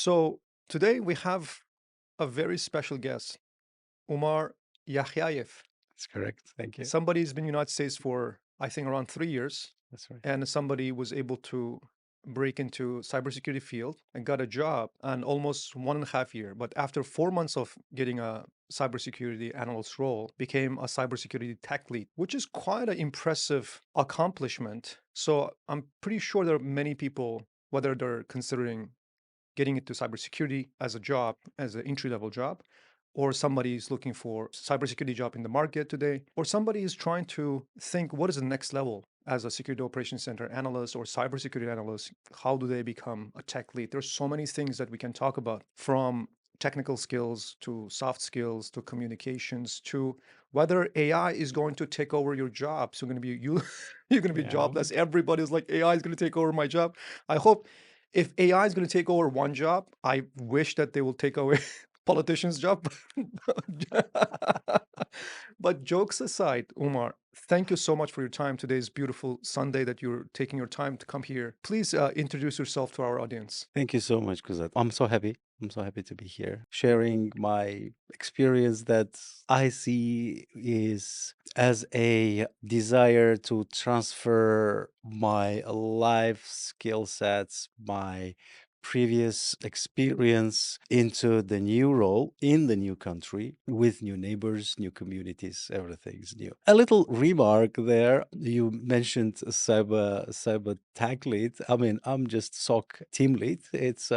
So today we have a very special guest, Umar Yahyaev. That's correct. Thank you. Somebody who's been in the United States for, I think, around 3 years, That's right. and somebody was able to break into cybersecurity field and got a job in almost 1.5 year. But after 4 months of getting a cybersecurity analyst role, became a cybersecurity tech lead, which is quite an impressive accomplishment. So I'm pretty sure there are many people, whether they're considering getting into cybersecurity as a job, as an entry level job, or somebody is looking for cybersecurity job in the market today, or somebody is trying to think what is the next level as a security operations center analyst or cybersecurity analyst. How do they become a tech lead? There's so many things that we can talk about, from technical skills to soft skills to communications to whether AI is going to take over your job. So you're going to be you're going to be Yeah. jobless. Everybody's like, AI is going to take over my job. I hope if AI is going to take over one job, I wish that they will take away politicians' job. But jokes aside, Umar, thank you so much for your time. Today's beautiful Sunday that you're taking your time to come here. Please introduce yourself to our audience. Thank you so much, Kuzat. I'm so happy. I'm so happy to be here, sharing my experience that I see is as a desire to transfer my life skill sets, my previous experience into the new role in the new country with new neighbors, new communities, everything's new. A little remark there. You mentioned cyber tech lead. I mean, I'm just SOC team lead. It's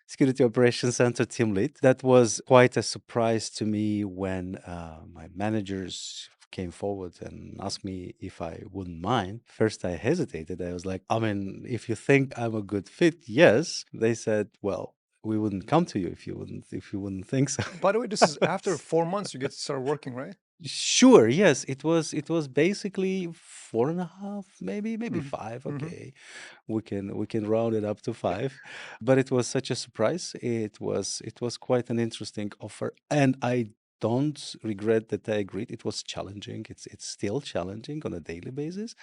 Security Operations Center team lead. That was quite a surprise to me when my managers came forward and asked me if I wouldn't mind. First, I hesitated. I was like, I mean, if you think I'm a good fit, yes. They said, well, we wouldn't come to you if you wouldn't think so. By the way, this is after 4 months you get to start working, right? Sure, yes, it was basically 4.5, maybe Mm-hmm. five. Mm-hmm. Okay, we can round it up to five, but it was such a surprise. It was quite an interesting offer, and I don't regret that I agreed. It was challenging. It's still challenging on a daily basis,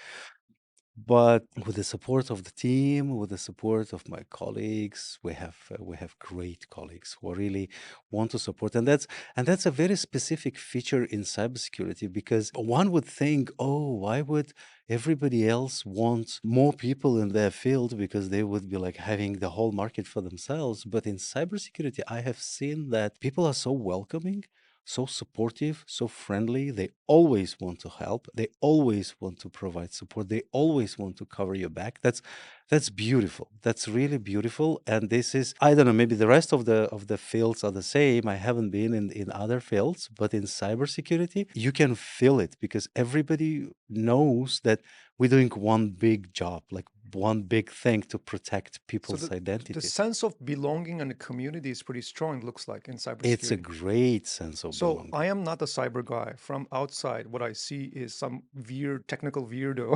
but with the support of the team, with the support of my colleagues, we have great colleagues who really want to support, and that's a very specific feature in cybersecurity, because one would think, oh, why would everybody else want more people in their field, because they would be like having the whole market for themselves. But in cybersecurity, I have seen that people are so welcoming, so supportive, so friendly. They always want to help. They always want to provide support. They always want to cover your back. That's beautiful. That's really beautiful. And this is, I don't know, maybe the rest of the fields are the same. I haven't been in other fields, but in cybersecurity, you can feel it, because everybody knows that we're doing one big job, like one big thing to protect So people's the identities. sense of belonging and the community is pretty strong, it looks like, in It's a cybersecurity. great sense of So I belonging. am not a cyber guy. From outside, what I see is some weird technical weirdo.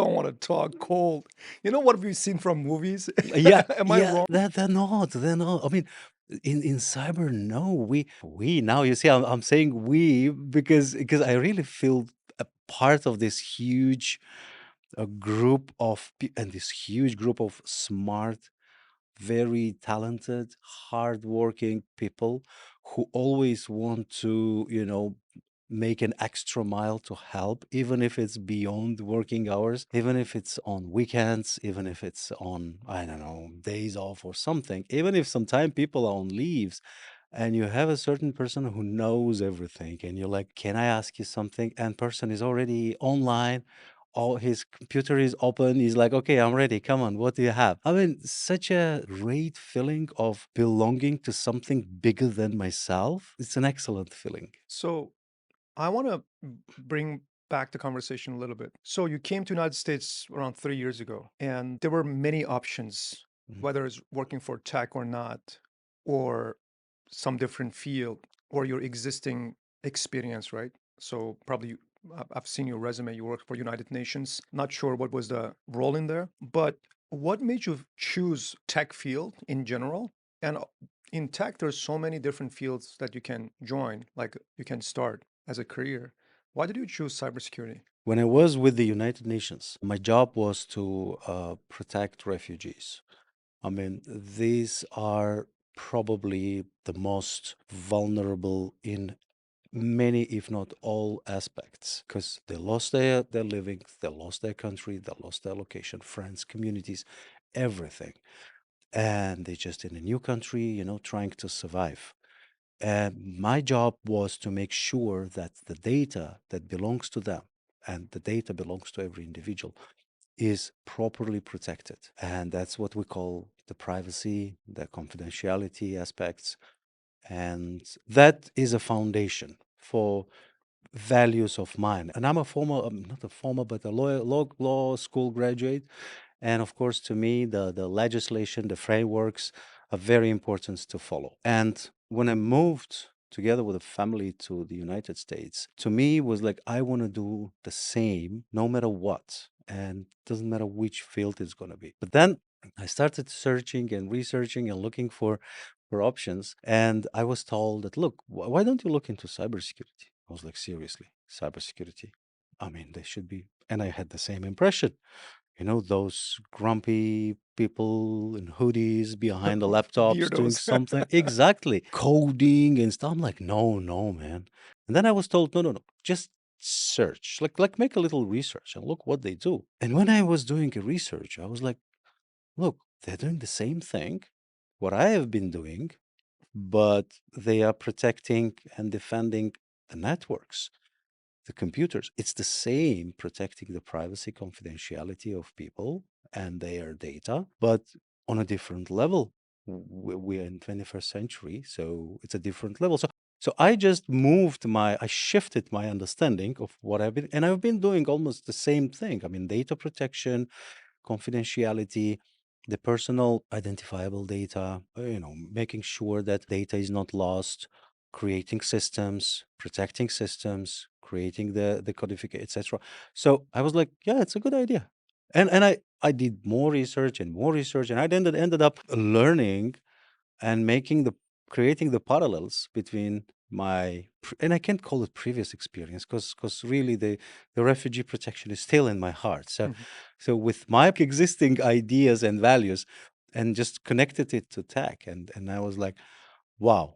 Don't want to talk cold. You know what we've seen from movies? Yeah, Am I yeah, wrong? they're not. I mean, in cyber, no, we now, you see, I'm saying we, because I really feel a part of this huge group of and this huge group of smart, very talented, hardworking people who always want to, make an extra mile to help, even if it's beyond working hours, even if it's on weekends, even if it's on, I don't know, days off or something, even if sometimes people are on leaves. And you have a certain person who knows everything, and you're like, can I ask you something? And person is already online, all his computer is open. He's like, okay, I'm ready. Come on, what do you have? I mean, such a great feeling of belonging to something bigger than myself. It's an excellent feeling. So I want to bring back the conversation a little bit. So you came to United States around 3 years ago, and there were many options, Mhm. whether it's working for tech or not, or some different field, or your existing experience, right? So probably I've seen your resume. You worked for United Nations. Not sure what was the role in there, but what made you choose tech field in general? And in tech, there's so many different fields that you can join, like you can start as a career. Why did you choose cybersecurity? When I was with the United Nations, my job was to protect refugees. I mean, these are probably the most vulnerable in many, if not all aspects, because they lost their living, they lost their country, they lost their location, friends, communities, everything. And they're just in a new country, trying to survive. And my job was to make sure that the data that belongs to them, and the data belongs to every individual, is properly protected. And that's what we call the privacy, the confidentiality aspects. And that is a foundation for values of mine. And I'm a former, not a former, but a law school graduate. And of course, to me, the legislation, the frameworks are very important to follow. And when I moved together with a family to the United States, to me was like, I want to do the same no matter what. And doesn't matter which field it's going to be. But then I started searching and researching and looking for options. And I was told that, look, why don't you look into cybersecurity? I was like, seriously, cybersecurity? I mean, they should be. And I had the same impression, those grumpy people in hoodies behind the laptops doing Weirdos. something. Exactly. Coding and stuff. I'm like, no, no, man. And then I was told, no, no, no. Just search. Like make a little research and look what they do. And when I was doing a research, I was like, look, they're doing the same thing, what I have been doing, but they are protecting and defending the networks, the computers. It's the same protecting the privacy, confidentiality of people and their data, but on a different level. We're in 21st century, so it's a different level. So I just I shifted my understanding of what and I've been doing almost the same thing. I mean, data protection, confidentiality, the personal identifiable data, making sure that data is not lost, creating systems, protecting systems, creating the codification, etc. So I was like, yeah, it's a good idea. And I did more research and more research, and I ended up learning and creating the parallels between and I can't call it previous experience, because really the refugee protection is still in my heart. So Mhm. so with my existing ideas and values, and just connected it to tech, and I was like, wow.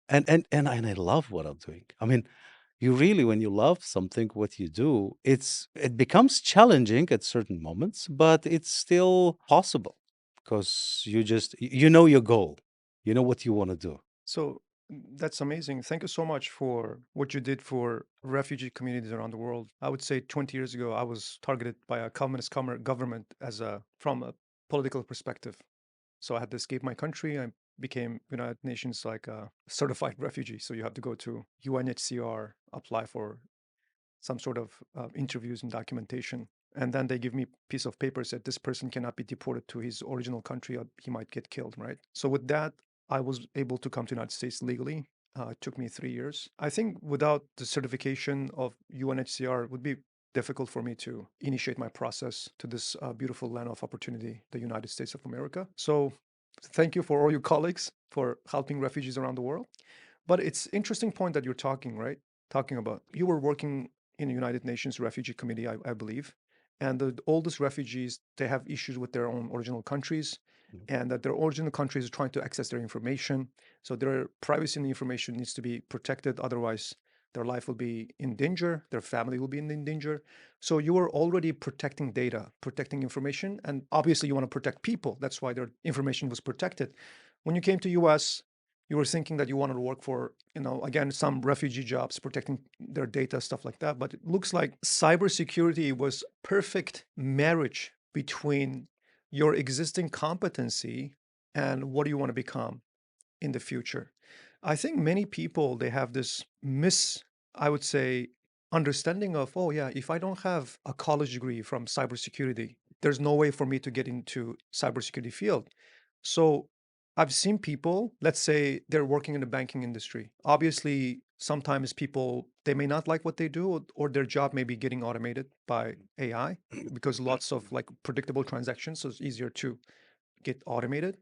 And I love what I'm doing. I mean, you really, when you love something, what you do, it becomes challenging at certain moments, but it's still possible, because you know your goal, you know what you want to do. So that's amazing. Thank you so much for what you did for refugee communities around the world. I would say 20 years ago, I was targeted by a communist government from a political perspective. So I had to escape my country. I became United Nations like a certified refugee. So you have to go to UNHCR, apply for some sort of interviews and documentation. And then they give me a piece of paper said this person cannot be deported to his original country or he might get killed, right? So with that, I was able to come to the United States legally. It took me 3 years. I think without the certification of UNHCR, it would be difficult for me to initiate my process to this beautiful land of opportunity, the United States of America. So thank you for all your colleagues for helping refugees around the world. But it's interesting point that you're talking, right? Talking about you were working in the United Nations Refugee Committee, I believe, and the oldest refugees they have issues with their own original countries, Mhm. and that their original countries are trying to access their information, so their privacy and information needs to be protected. Otherwise, their life will be in danger, their family will be in danger. So you were already protecting data, protecting information, and obviously you want to protect people. That's why their information was protected. When you came to US, you were thinking that you wanted to work for, again, some refugee jobs, protecting their data, stuff like that. But it looks like cybersecurity was perfect marriage between your existing competency and what do you want to become in the future. I think many people they have this I would say, understanding of, oh yeah, if I don't have a college degree from cybersecurity, there's no way for me to get into cybersecurity field. So I've seen people, let's say they're working in the banking industry. Obviously, sometimes people they may not like what they do, or their job may be getting automated by AI because lots of like predictable transactions, so it's easier to get automated.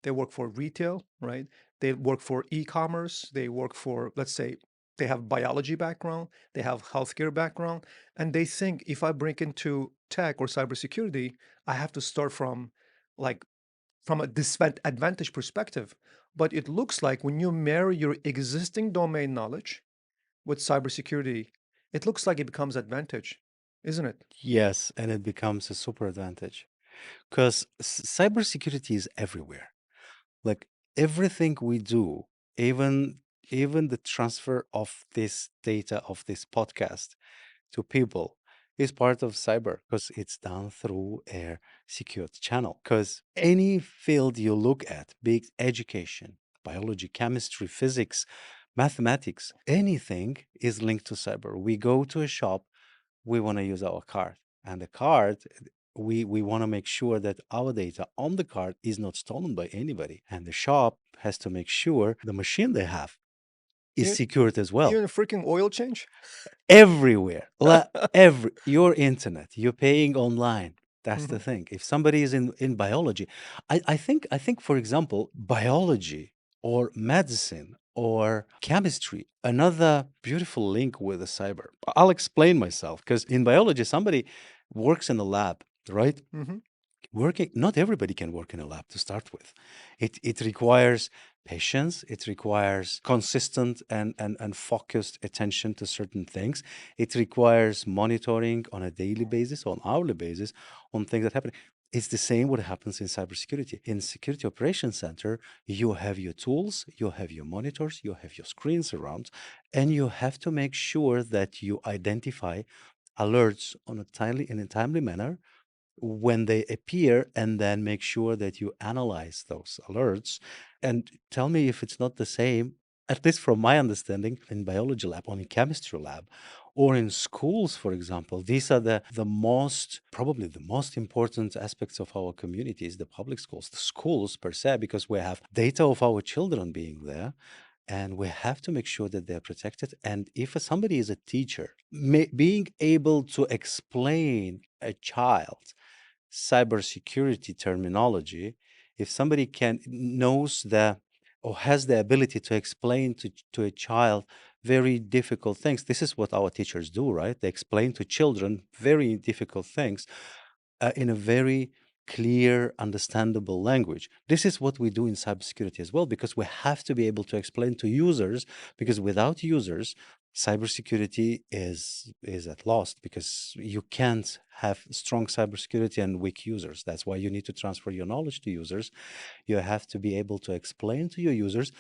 They work for retail, right? They work for e-commerce. They work for, let's say, they have biology background, they have healthcare background, and they think if I break into tech or cybersecurity, I have to start from like from a disadvantage perspective. But it looks like when you marry your existing domain knowledge with cybersecurity, it looks like it becomes advantage, isn't it? Yes, and it becomes a super advantage because cybersecurity is everywhere. Like everything we do, even even the transfer of this data of this podcast to people is part of cyber because it's done through a secured channel. Because any field you look at, be it education, biology, chemistry, physics, mathematics, anything is linked to cyber. We go to a shop, we want to use our card, and the card we want to make sure that our data on the card is not stolen by anybody, and the shop has to make sure the machine they have is Even, secured as well. even a freaking oil change? Everywhere, every your internet, you're paying online. That's the Mhm. thing. If somebody is in biology, I think for example biology or medicine or chemistry, another beautiful link with the cyber. I'll explain myself because in biology somebody works in a lab, right? Mhm. Working, not everybody can work in a lab to start with. It requires patience, it requires consistent and focused attention to certain things. It requires monitoring on a daily basis, on hourly basis, on things that happen. It's the same what happens in cybersecurity. In security operations center, you have your tools, you have your monitors, you have your screens around, and you have to make sure that you identify alerts on a timely manner when they appear, and then make sure that you analyze those alerts and tell me if it's not the same, at least from my understanding, in biology lab or in chemistry lab or in schools, for example. These are the most, probably the most important aspects of our community is the public schools, the schools per se, because we have data of our children being there, and we have to make sure that they're protected. And if somebody is a teacher, being able to explain a child cybersecurity terminology, if somebody can knows the or has the ability to explain to a child very difficult things, this is what our teachers do, right? They explain to children very difficult things in a very clear, understandable language. This is what we do in cybersecurity as well, because we have to be able to explain to users, because without users, cybersecurity is at lost, because you can't have strong cybersecurity and weak users. That's why you need to transfer your knowledge to users. You have to be able to explain to your users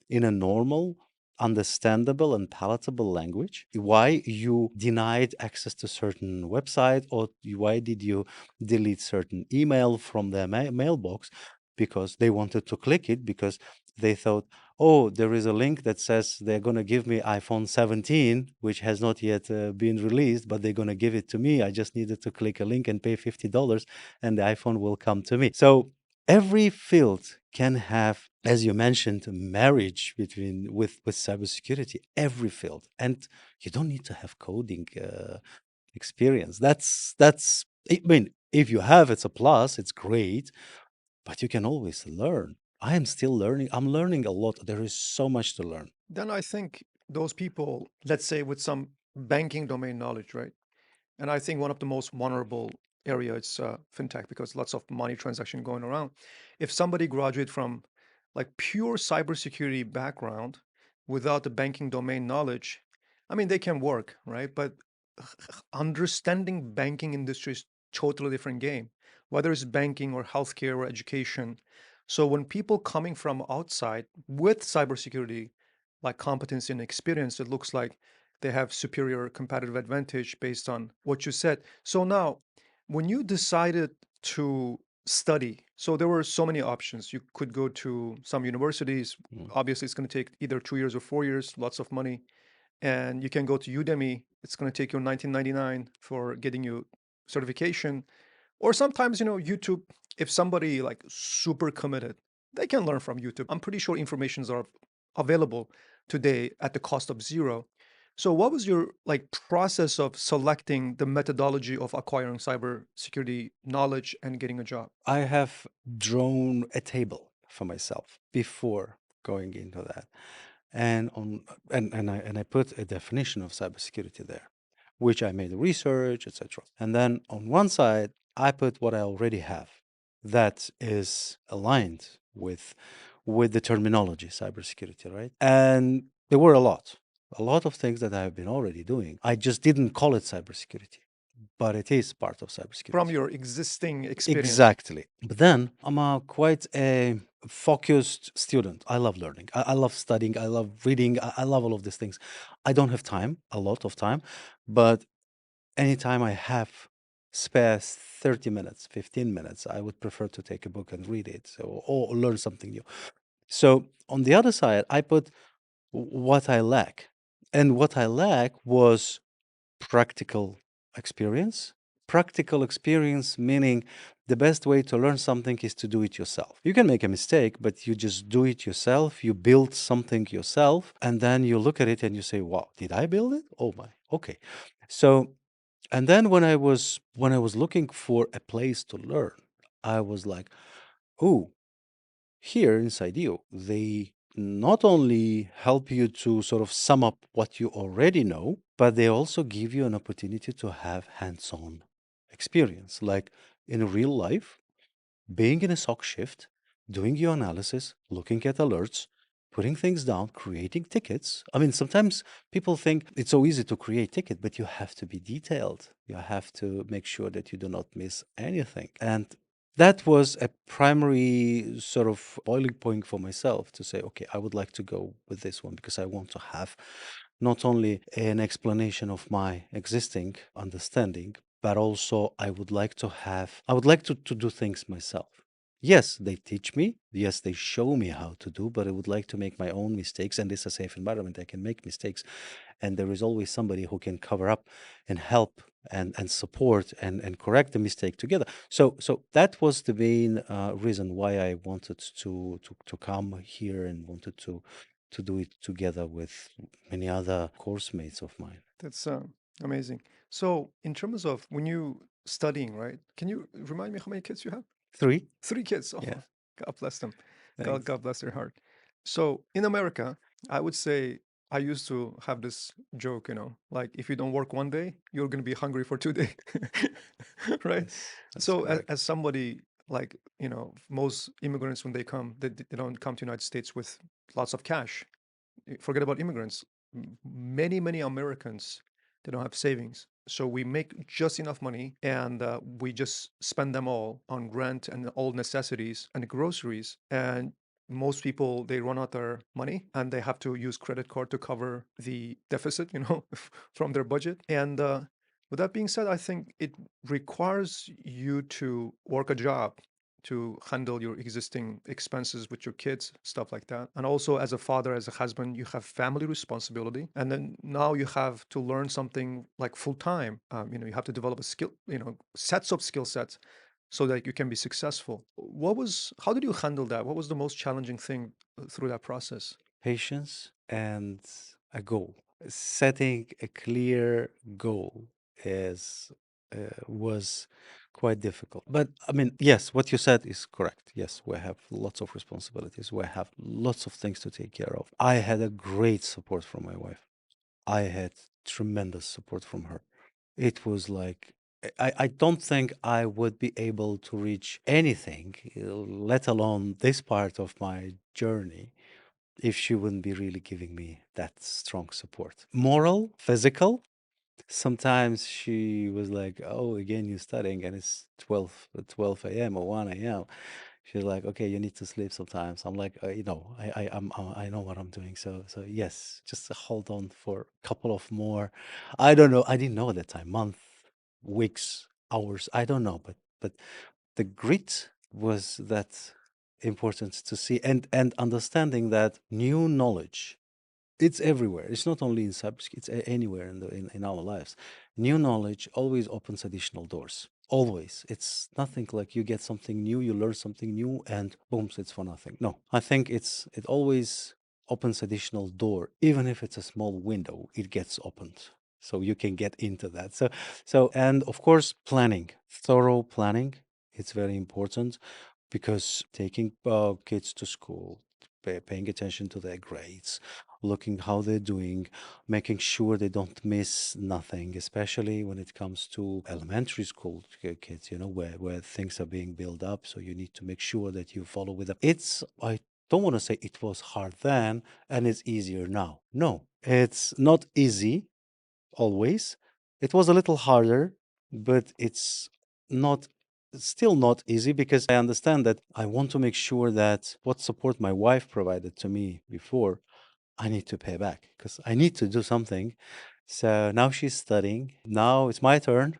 in a normal, understandable, and palatable language why you denied access to certain website, or why did you delete certain email from their mailbox, because they wanted to click it because they thought, oh, there is a link that says they're going to give me iPhone 17, which has not yet been released, but they're going to give it to me. I just needed to click a link and pay $50 and the iPhone will come to me. So every field can have, as you mentioned, a marriage between with cybersecurity. Every field, and you don't need to have coding experience. That's. I mean, if you have, it's a plus. It's great, but you can always learn. I am still learning. I'm learning a lot. There is so much to learn. Then I think those people, let's say with some banking domain knowledge, right? And I think one of the most vulnerable area is fintech because lots of money transaction going around. If somebody graduate from like pure cybersecurity background without the banking domain knowledge, I mean they can work, right? But understanding banking industry is totally different game, whether it's banking or healthcare or education. So when people coming from outside with cybersecurity, like competency and experience, it looks like they have superior competitive advantage based on what you said. So now, when you decided to study, so there were so many options. You could go to some universities. Mm. Obviously, it's going to take either 2 years or 4 years, lots of money. And you can go to Udemy. It's going to take you 1999 for getting you certification. Or sometimes, YouTube, if somebody like super committed, they can learn from YouTube. I'm pretty sure informations are available today at the cost of zero. So what was your like process of selecting the methodology of acquiring cybersecurity knowledge and getting a job? I have drawn a table for myself before going into that, and on and I put a definition of cybersecurity there, which I made research, etc. And then on one side, I put what I already have. that is aligned with the terminology cybersecurity, right? And there were a lot of things that I have been already doing. I just didn't call it cybersecurity, but it is part of From cybersecurity. your existing experience. Exactly. But then I'm a quite a focused student. I love learning. I love studying. I love reading. I love all of these things. I don't have time, a lot of time, but anytime I have spare 30 minutes, 15 minutes, I would prefer to take a book and read it, so, or learn something new. So on the other side, I put what I lack. And what I lack was practical experience. Practical experience meaning the best way to learn something is to do it yourself. You can make a mistake, but you just do it yourself. You build something yourself, and then you look at it and you say, "Wow, did I build it? Oh my, okay." So, and then when I was looking for a place to learn, I was like, "Oh, here in CYDEO, they not only help you to sort of sum up what you already know, but they also give you an opportunity to have hands-on experience, like in real life, being in a SOC shift, doing your analysis, looking at alerts, putting things down, creating tickets. I mean, sometimes people think it's so easy to create ticket, but you have to be detailed. You have to make sure that you do not miss anything. And that was a primary sort of boiling point for myself to say, okay, I would like to go with this one because I want to have not only an explanation of my existing understanding, but also I would like to do things myself. Yes, they teach me. Yes, they show me how to do, but I would like to make my own mistakes. And this is a safe environment. I can make mistakes. And there is always somebody who can cover up and help and support and correct the mistake together. So that was the main reason why I wanted to come here and wanted to do it together with many other course mates of mine. That's amazing. So, in terms of when you studying, right? Can you remind me how many kids you have? Three? Three kids. Oh, Yeah, God bless them. God, thanks. God bless their heart. So in America, I would say I used to have this joke, like if you don't work one day, you're going to be hungry for 2 days, right? Yes, that's So correct. as somebody like, most immigrants when they come, they don't come to United States with lots of cash. Forget about immigrants. Many Americans, they don't have savings. So we make just enough money and we just spend them all on rent and all necessities and groceries. And most people, they run out their money and they have to use credit card to cover the deficit, from their budget. And with that being said, I think it requires you to work a job to handle your existing expenses with your kids, stuff like that. And also, as a father, as a husband, you have family responsibility. And then now you have to learn something like full time. You have to develop a skill, sets of skill sets so that you can be successful. How did you handle that? What was the most challenging thing through that process? Patience and a goal. Setting a clear goal is was quite difficult. But I mean, yes, what you said is correct. Yes, we have lots of responsibilities. We have lots of things to take care of. I had a great support from my wife. I had tremendous support from her. It was like I don't think I would be able to reach anything, let alone this part of my journey, if she wouldn't be really giving me that strong support. Moral, physical. Sometimes she was like, "Oh, again, you're studying, and it's 12 a.m. or 1 a.m." She's like, "Okay, you need to sleep sometimes." I'm like, I know what I'm doing. So yes, just hold on for a couple of more. I don't know. I didn't know at that time. Month, weeks, hours. I don't know, but the grit was that important to see and understanding that new knowledge, it's everywhere. It's not only in cybersecurity, it's anywhere in our lives. New knowledge always opens additional doors. Always. It's nothing like you get something new, you learn something new, and boom, it's for nothing. No, I think it always opens additional door, even if it's a small window, it gets opened. So you can get into that. And of course, planning, thorough planning. It's very important because taking kids to school, paying attention to their grades, looking how they're doing, making sure they don't miss nothing, especially when it comes to elementary school kids, where things are being built up. So you need to make sure that you follow with them. I don't want to say it was hard then and it's easier now. No, it's not easy always. It was a little harder, but it's not still not easy because I understand that I want to make sure that what support my wife provided to me before, I need to pay back because I need to do something. So now she's studying. Now it's my turn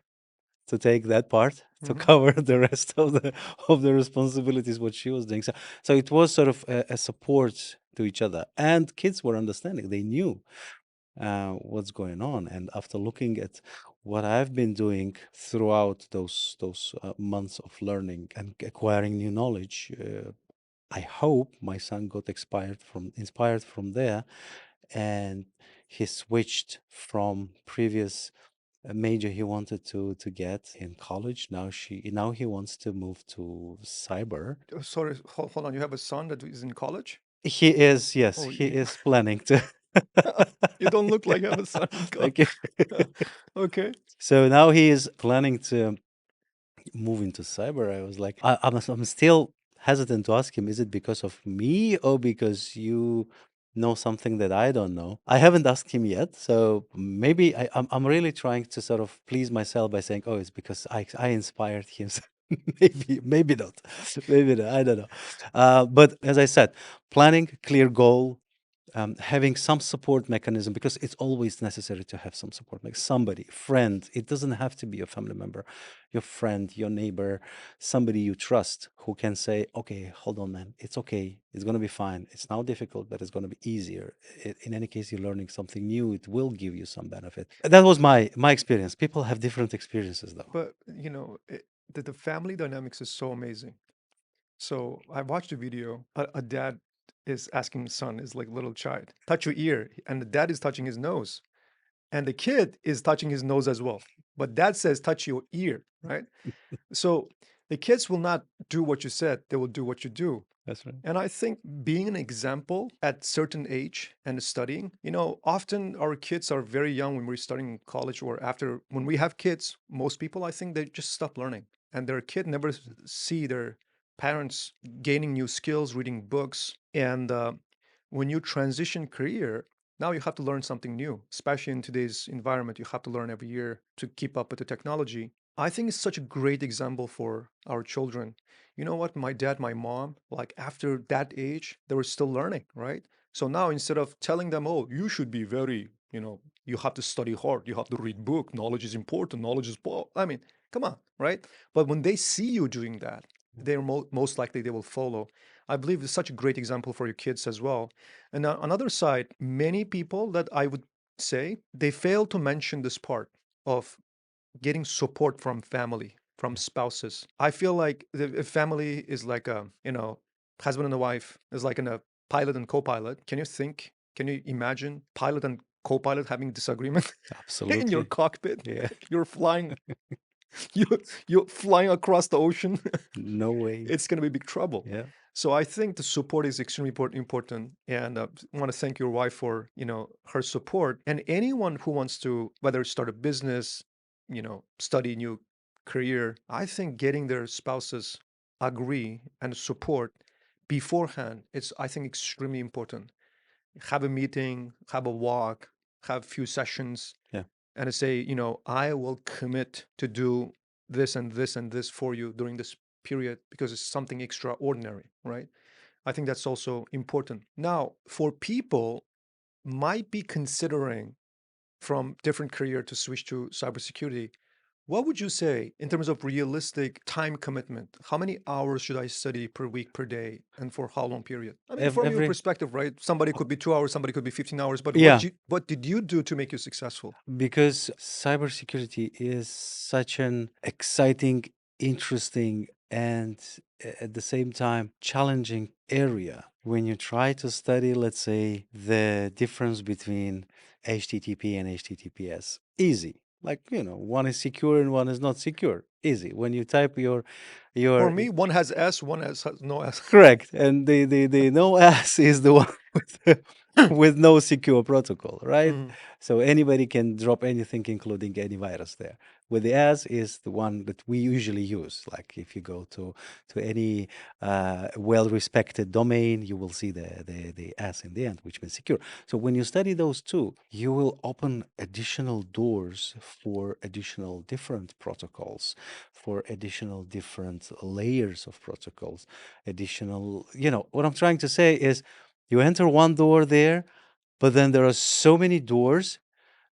to take that part to Hmm. cover the rest of the responsibilities what she was doing. So it was sort of a support to each other, and kids were understanding. They knew what's going on. And after looking at what I've been doing throughout those months of learning and acquiring new knowledge, I hope my son got inspired from there, and he switched from previous major he wanted to get in college. Now he wants to move to cyber. Sorry, hold on. You have a son that is in college? He is, yes, Oh, he is planning to. you don't look like you have a son in college. Thank you. Okay. So now he is planning to move into cyber. I was like, I'm still hesitant to ask him, is it because of me or because you know something that I don't know? I haven't asked him yet. So maybe I'm really trying to sort of please myself by saying, oh, it's because I inspired him. So maybe not. Maybe not. I don't know. But as I said, planning, clear goal, having some support mechanism, because it's always necessary to have some support, like somebody, friend. It doesn't have to be a family member, your friend, your neighbor, somebody you trust who can say, okay, hold on, man, it's okay, it's going to be fine, it's now difficult, but it's going to be easier. In any case, you're learning something new, it will give you some benefit. That was my experience. People have different experiences though. But, the family dynamics is so amazing. So I watched a video. A dad is asking his son, is like little child, touch your ear, and the dad is touching his nose, and the kid is touching his nose as well. But dad says, touch your ear, right? So the kids will not do what you said; they will do what you do. That's right. And I think being an example at certain age and studying, often our kids are very young when we're studying in college or after when we have kids, most people I think they just stop learning. And their kid never see their parents gaining new skills, reading books. And when you transition career, now you have to learn something new, especially in today's environment. You have to learn every year to keep up with the technology. I think it's such a great example for our children. You know what? My dad, my mom, like after that age, they were still learning, right? So now instead of telling them, oh, you should be very, you have to study hard, you have to read book, knowledge is important, knowledge is, I mean, come on, right? But when they see you doing that, they're most likely they will follow. I believe it's such a great example for your kids as well. And on another side, many people that I would say they fail to mention this part of getting support from family, from Yeah, spouses. I feel like the family is like a, husband and a wife is like in a pilot and co-pilot. Can you imagine pilot and co-pilot having disagreement in your absolutely. cockpit? Yeah. You're flying, you you're flying across the ocean. No way. It's going to be big trouble. Yeah. So I think the support is extremely important, and I want to thank your wife for her support. And anyone who wants to whether start a business, study new career, I think getting their spouses agree and support beforehand, it's I think extremely important. Have a meeting, have a walk, have a few sessions, Yeah. and say, I will commit to do this and this and this for you during this period because it's something extraordinary, right? I think that's also important. Now, for people might be considering from different career to switch to cybersecurity, what would you say in terms of realistic time commitment? How many hours should I study per week, per day, and for how long period? I mean, from your Every perspective, right? Somebody could be 2 hours, somebody could be 15 hours, but yeah, what did you do to make you successful? because cybersecurity is such an exciting, interesting, and at the same time challenging area. When you try to study, let's say, the difference between HTTP and HTTPS, easy. Like, one is secure and one is not secure. Easy. When you type For your me, one has S, one has no S. correct, and the no ass is the one with with no secure protocol, right? Mhm. So anybody can drop anything, including any virus there. With the as is the one that we usually use. Like if you go to any well-respected domain, you will see the as in the end, which means secure. So when you study those two, you will open additional doors for additional different protocols, for additional different layers of protocols, additional, what I'm trying to say is you enter one door there, but then there are so many doors,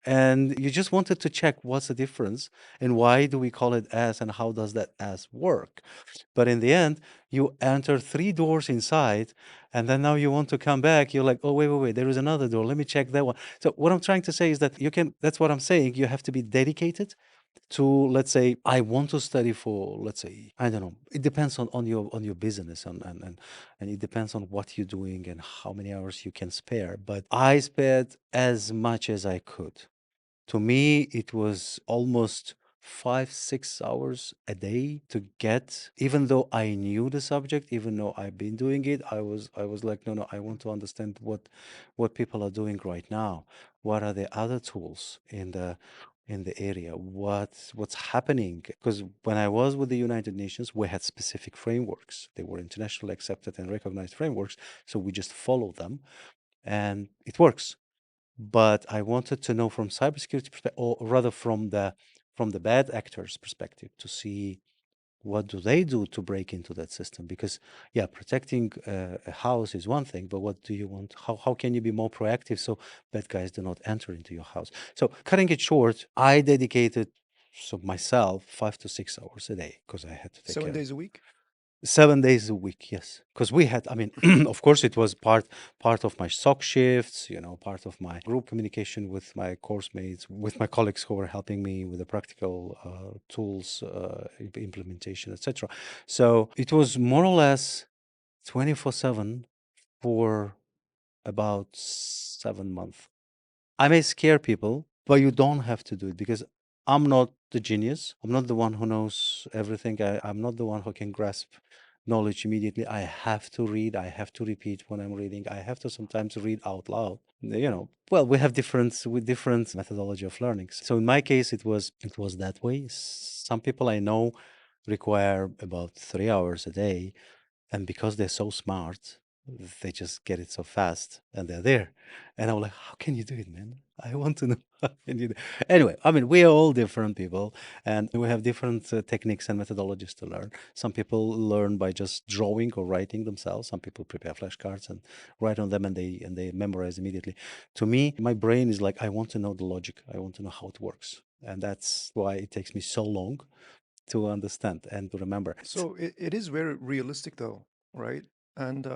and you just wanted to check what's the difference and why do we call it as and how does that as work. But in the end, you enter three doors inside, and then now you want to come back. You're like, oh, wait, wait, wait, there is another door. Let me check that one. So, what I'm trying to say is that that's what I'm saying. You have to be dedicated to, let's say, I want to study for, let's say, I don't know, it depends on your business, and it depends on what you're doing and how many hours you can spare. But I spared as much as I could. To me, it was almost 5, 6 hours a day to get, even though I knew the subject, even though I've been doing it, I was like, no, no, I want to understand what people are doing right now. What are the other tools in the area? What's happening? Because when I was with the United Nations, we had specific frameworks. They were internationally accepted and recognized frameworks. So we just follow them and it works. But I wanted to know from cybersecurity perspective, or rather from the bad actors' perspective, to see what do they do to break into that system. Because yeah, protecting a house is one thing, but what do you want? How can you be more proactive so bad guys do not enter into your house? So cutting it short, I dedicated myself 5 to 6 hours a day because I had to take Seven care of days a week? 7 days a week, yes. Because we had, I mean, of course, it was part of my SOC shifts, part of my group communication with my course mates, with my colleagues who were helping me with the practical tools implementation, etc. So it was more or less 24/7 for about 7 months. I may scare people, but you don't have to do it because I'm not the genius. I'm not the one who knows everything. I'm not the one who can grasp knowledge immediately. I have to read. I have to repeat when I'm reading. I have to sometimes read out loud. Well, we have different methodology of learning. So in my case, it was that way. Some people I know require about 3 hours a day, and because they're so smart, they just get it so fast and they're there. And I'm like, how can you do it, man? I want to know how can you do. Anyway, I mean, we are all different people and we have different techniques and methodologies to learn. Some people learn by just drawing or writing themselves. Some people prepare flashcards and write on them, and they memorize immediately. To me, my brain is like, I want to know the logic. I want to know how it works. And that's why it takes me so long to understand and to remember. So it is very realistic though, right? And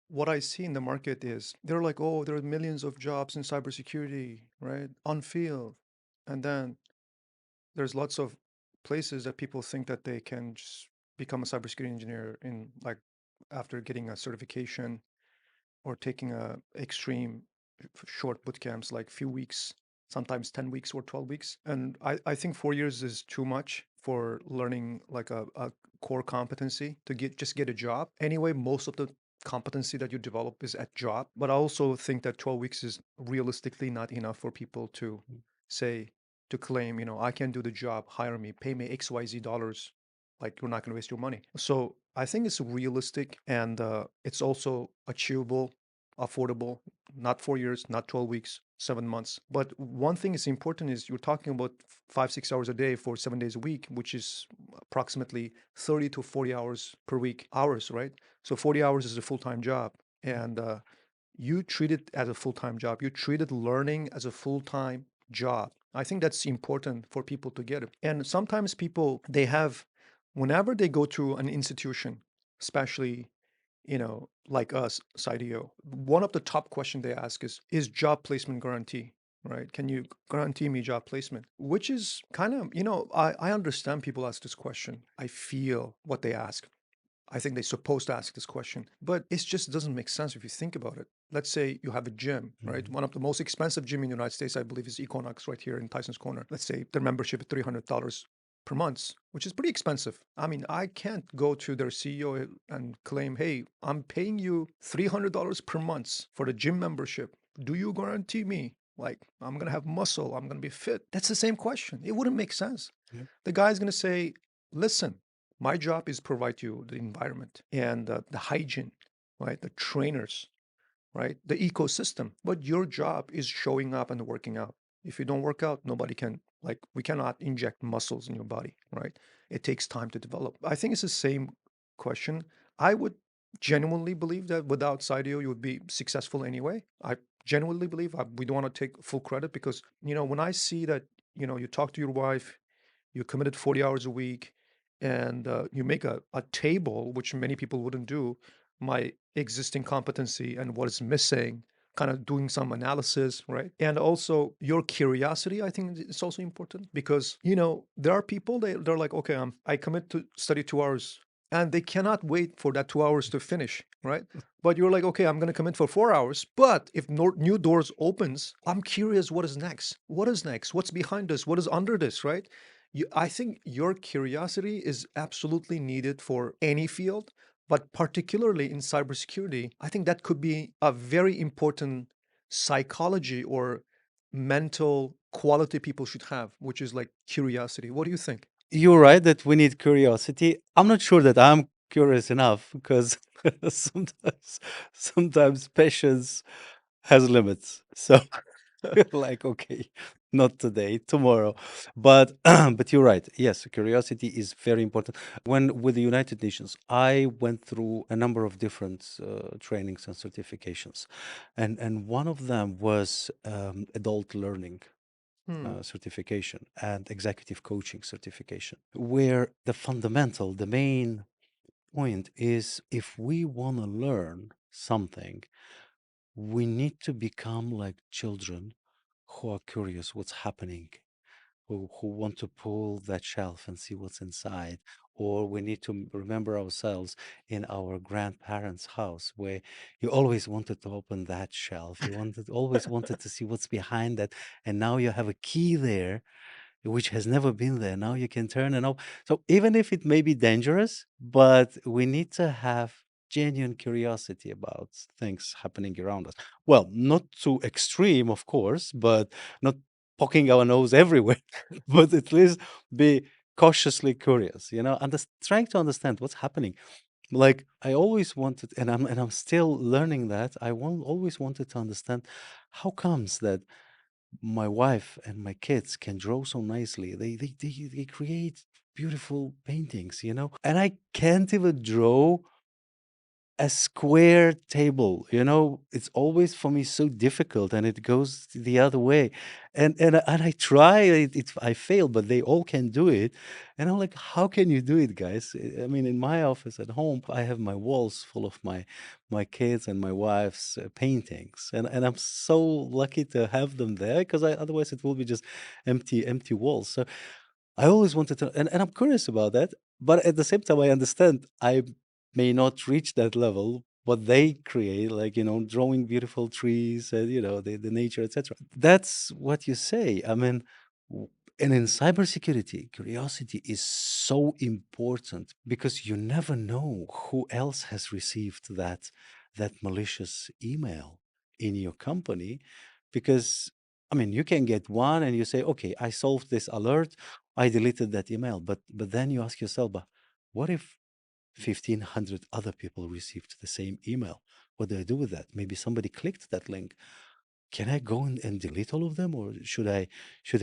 what I see in the market is they're like, oh, there are millions of jobs in cybersecurity, right? On field. And then there's lots of places that people think that they can just become a cybersecurity engineer in like after getting a certification or taking a extreme short boot camps like few weeks, sometimes 10 weeks or 12 weeks. And I think 4 years is too much for learning like a core competency to get a job. Anyway, most of the competency that you develop is at job. But I also think that 12 weeks is realistically not enough for people to say, to claim, I can do the job, hire me, pay me XYZ dollars. Like you're not going to waste your money. So I think it's realistic and it's also achievable, affordable, not 4 years, not 12 weeks, 7 months. But one thing is important is you're talking about 5, 6 hours a day for 7 days a week, which is approximately 30 to 40 hours per week, hours, right? So 40 hours is a full-time job. And you treat it as a full-time job. You treated learning as a full-time job. I think that's important for people to get it. And sometimes people, whenever they go to an institution, especially like us, CYDEO, one of the top questions they ask is job placement guarantee, right? Can you guarantee me job placement? Which is kind of, I understand people ask this question. I feel what they ask. I think they're supposed to ask this question, but it just doesn't make sense if you think about it. Let's say you have a gym, right? Mhm. One of the most expensive gym in the United States, I believe, is Equinox right here in Tyson's Corner. Let's say their membership is $300 per month, which is pretty expensive. I mean, I can't go to their CEO and claim, hey, I'm paying you $300 per month for the gym membership. Do you guarantee me, like, I'm going to have muscle, I'm going to be fit? That's the same question. It wouldn't make sense. Yeah. The guy's going to say, listen, my job is provide you the environment and the hygiene, right? The trainers, right? The ecosystem. But your job is showing up and working out. If you don't work out, nobody can, like, we cannot inject muscles in your body, right? It takes time to develop. I think it's the same question. I would genuinely believe that without CYDEO, you would be successful anyway. I genuinely believe we don't want to take full credit because, when I see that, you talk to your wife, you committed 40 hours a week, and you make a table, which many people wouldn't do, my existing competency and what is missing, kind of doing some analysis, right? And also your curiosity, I think it's also important because, there are people, they're like, okay, I commit to study 2 hours and they cannot wait for that 2 hours to finish, right? But you're like, okay, I'm going to commit for 4 hours. But if new doors opens, I'm curious, what is next? What is next? What's behind this? What is under this, right? I think your curiosity is absolutely needed for any field, but particularly in cybersecurity, I think that could be a very important psychology or mental quality people should have, which is like curiosity. What do you think? You're right that we need curiosity. I'm not sure that I'm curious enough because sometimes patience has limits. So like, okay, not today, tomorrow. But but you're right. Yes, curiosity is very important. When with the United Nations, I went through a number of different trainings and certifications, and one of them was adult learning Hmm. certification and executive coaching certification, where the main point is if we want to learn something, we need to become like children who are curious what's happening, who want to pull that shelf and see what's inside. Or we need to remember ourselves in our grandparents' house where you always wanted to open that shelf. You always wanted to see what's behind that. And now you have a key there which has never been there. Now you can turn and open. So even if it may be dangerous, but we need to have genuine curiosity about things happening around us. Well, not too extreme, of course, but not poking our nose everywhere, but at least be cautiously curious, trying to understand what's happening. Like I always wanted, and I'm still learning that. Always wanted to understand how comes that my wife and my kids can draw so nicely. They create beautiful paintings, and I can't even draw a square table. It's always for me so difficult, and it goes the other way. And I try, I fail, but they all can do it. And I'm like, how can you do it, guys? I mean, in my office at home, I have my walls full of my kids and my wife's paintings, and I'm so lucky to have them there because otherwise it will be just empty walls. So I always wanted to, and I'm curious about that. But at the same time, I understand I may not reach that level. What they create, like drawing beautiful trees, and the nature, etc. That's what you say. I mean, and in cybersecurity, curiosity is so important because you never know who else has received that malicious email in your company. Because I mean, you can get one and you say, okay, I solved this alert, I deleted that email. But then you ask yourself, but what if 1,500 other people received the same email? What do I do with that? Maybe somebody clicked that link. Can I go and delete all of them, or should I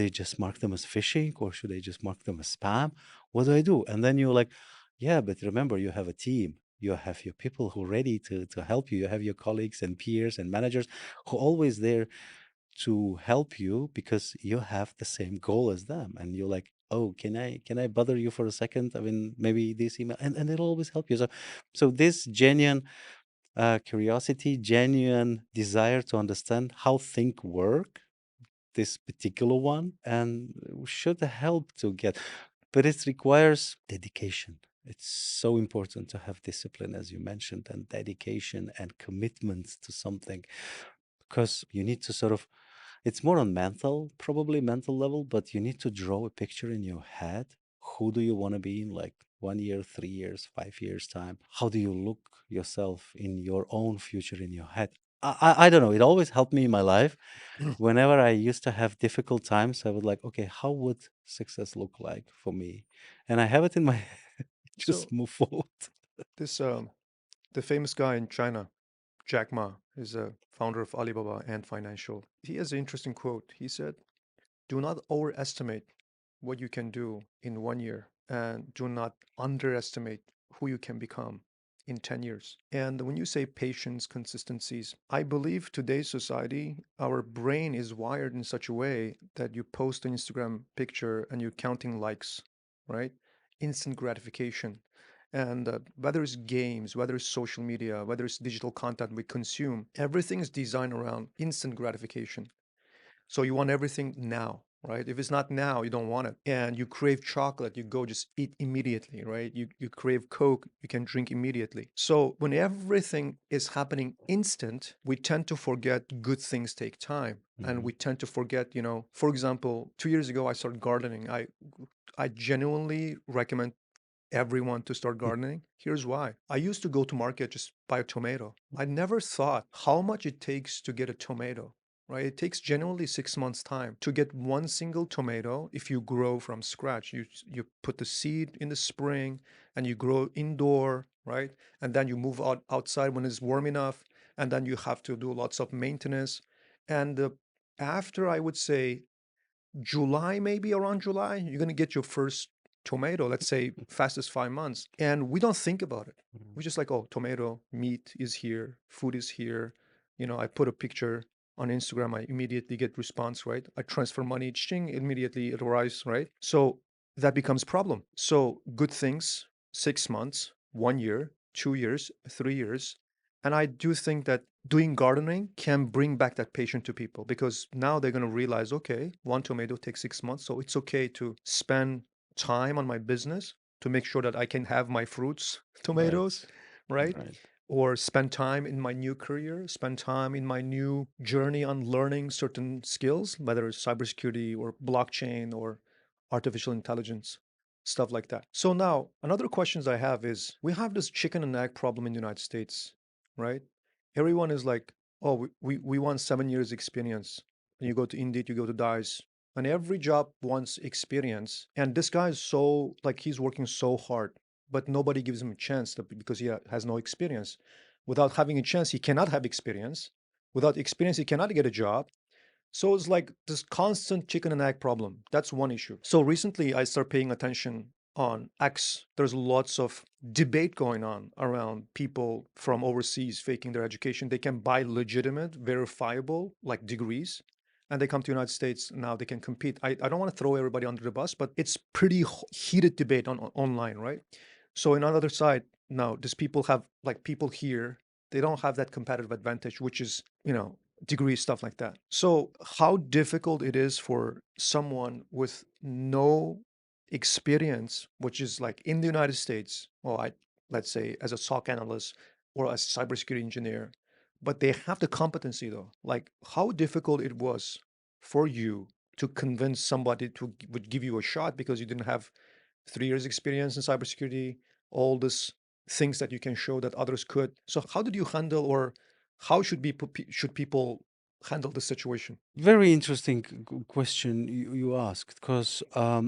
just mark them as phishing, or should I just mark them as spam? What do I do? And then you're like, yeah, but remember, you have a team. You have your people who are ready to help you. You have your colleagues and peers and managers who are always there to help you because you have the same goal as them. And you're like, oh, can I bother you for a second? I mean, maybe this email, and it'll always help you. So this genuine curiosity, genuine desire to understand how things work, this particular one, and should help to get, but it requires dedication. It's so important to have discipline, as you mentioned, and dedication and commitment to something because you need to sort of, it's more on mental, probably mental level, but you need to draw a picture in your head. Who do you want to be in like 1 year, 3 years, 5 years time? How do you look yourself in your own future in your head? I don't know. It always helped me in my life. Whenever I used to have difficult times, I would like, okay, how would success look like for me? And I have it in my head. So Just move forward. this the famous guy in China, Jack Ma, is a founder of Alibaba and Financial. He has an interesting quote. He said, "Do not overestimate what you can do in 1 year, and do not underestimate who you can become in 10 years." And when you say patience, consistencies, I believe today's society, our brain is wired in such a way that you post an Instagram picture and you're counting likes, right? Instant gratification. And whether it's games, whether it's social media, whether it's digital content we consume, everything is designed around instant gratification. So you want everything now, right? If it's not now, you don't want it. And you crave chocolate, you go just eat immediately, right? You crave Coke, you can drink immediately. So when everything is happening instant, we tend to forget good things take time. And Hmm. we tend to forget, for example, 2 years ago, I started gardening. I genuinely recommend everyone to start gardening. Here's why. I used to go to market just buy a tomato. I never thought how much it takes to get a tomato, right? It takes generally 6 months time to get one single tomato if you grow from scratch. You put the seed in the spring and you grow indoor, right? And then you move outside when it's warm enough, and then you have to do lots of maintenance. And after I would say July, maybe around July, you're going to get your first tomato, let's say fastest 5 months. And we don't think about it. We're just like, oh, tomato, meat is here, food is here. I put a picture on Instagram, I immediately get response, right? I transfer money, ching, immediately it arrives, right? So that becomes problem. So good things, 6 months, 1 year, 2 years, 3 years. And I do think that doing gardening can bring back that patience to people because now they're going to realize, okay, one tomato takes 6 months. So it's okay to spend time on my business to make sure that I can have my fruits, tomatoes, Right. right? Right. Or spend time in my new career, spend time in my new journey on learning certain skills, whether it's cybersecurity or blockchain or artificial intelligence, stuff like that. So now another questions I have is we have this chicken and egg problem in the United States, right? Everyone is like, oh, we want 7 years experience. And you go to Indeed, you go to Dice, and every job wants experience. And this guy is so, like, he's working so hard, but nobody gives him a chance because he has no experience. Without having a chance, he cannot have experience. Without experience, he cannot get a job. So it's like this constant chicken and egg problem. That's one issue. So recently I started paying attention on X. There's lots of debate going on around people from overseas faking their education. They can buy legitimate, verifiable like degrees. And they come to the United States now they can compete. I don't want to throw everybody under the bus, but it's pretty heated debate online, right? So in another side, now these people have like people here, they don't have that competitive advantage, which is, degree stuff like that. So how difficult it is for someone with no experience, which is like in the United States, or let's say as a SOC analyst or as a cybersecurity engineer, but they have the competency though. Like how difficult it was for you to convince somebody to would give you a shot because you didn't have 3 years experience in cybersecurity, all these things that you can show that others could. So how did you handle, or how should people handle the situation? Very interesting question you asked, because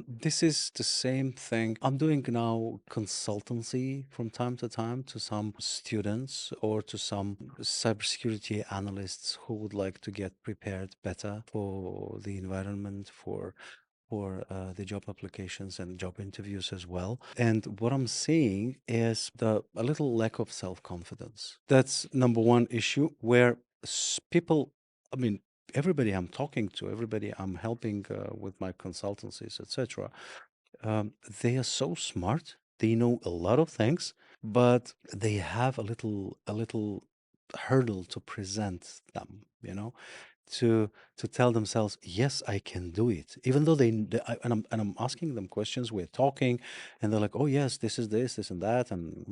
this is the same thing I'm doing now, consultancy from time to time to some students or to some cybersecurity analysts who would like to get prepared better for the environment, for the job applications and job interviews as well. And what I'm seeing is a little lack of self-confidence. That's number one issue where people, I mean, everybody I'm talking to, everybody I'm helping with my consultancies, etc., they are so smart. They know a lot of things, but they have a little hurdle to present them. To tell themselves, yes, I can do it, even though and I'm asking them questions. We're talking, and they're like, oh yes, this is this and that, and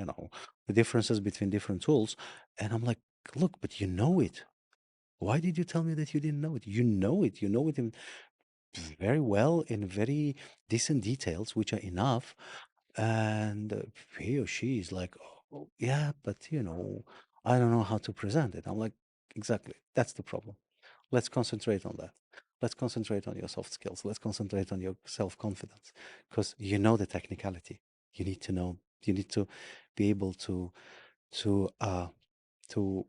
the differences between different tools. And I'm like, look, but you know it. Why did you tell me that you didn't know it? You know it. You know it in very well, in very decent details, which are enough. And he or she is like, oh, yeah, but I don't know how to present it. I'm like, Exactly. That's the problem. Let's concentrate on that. Let's concentrate on your soft skills. Let's concentrate on your self confidence because you know the technicality. You need to know. You need to be able to to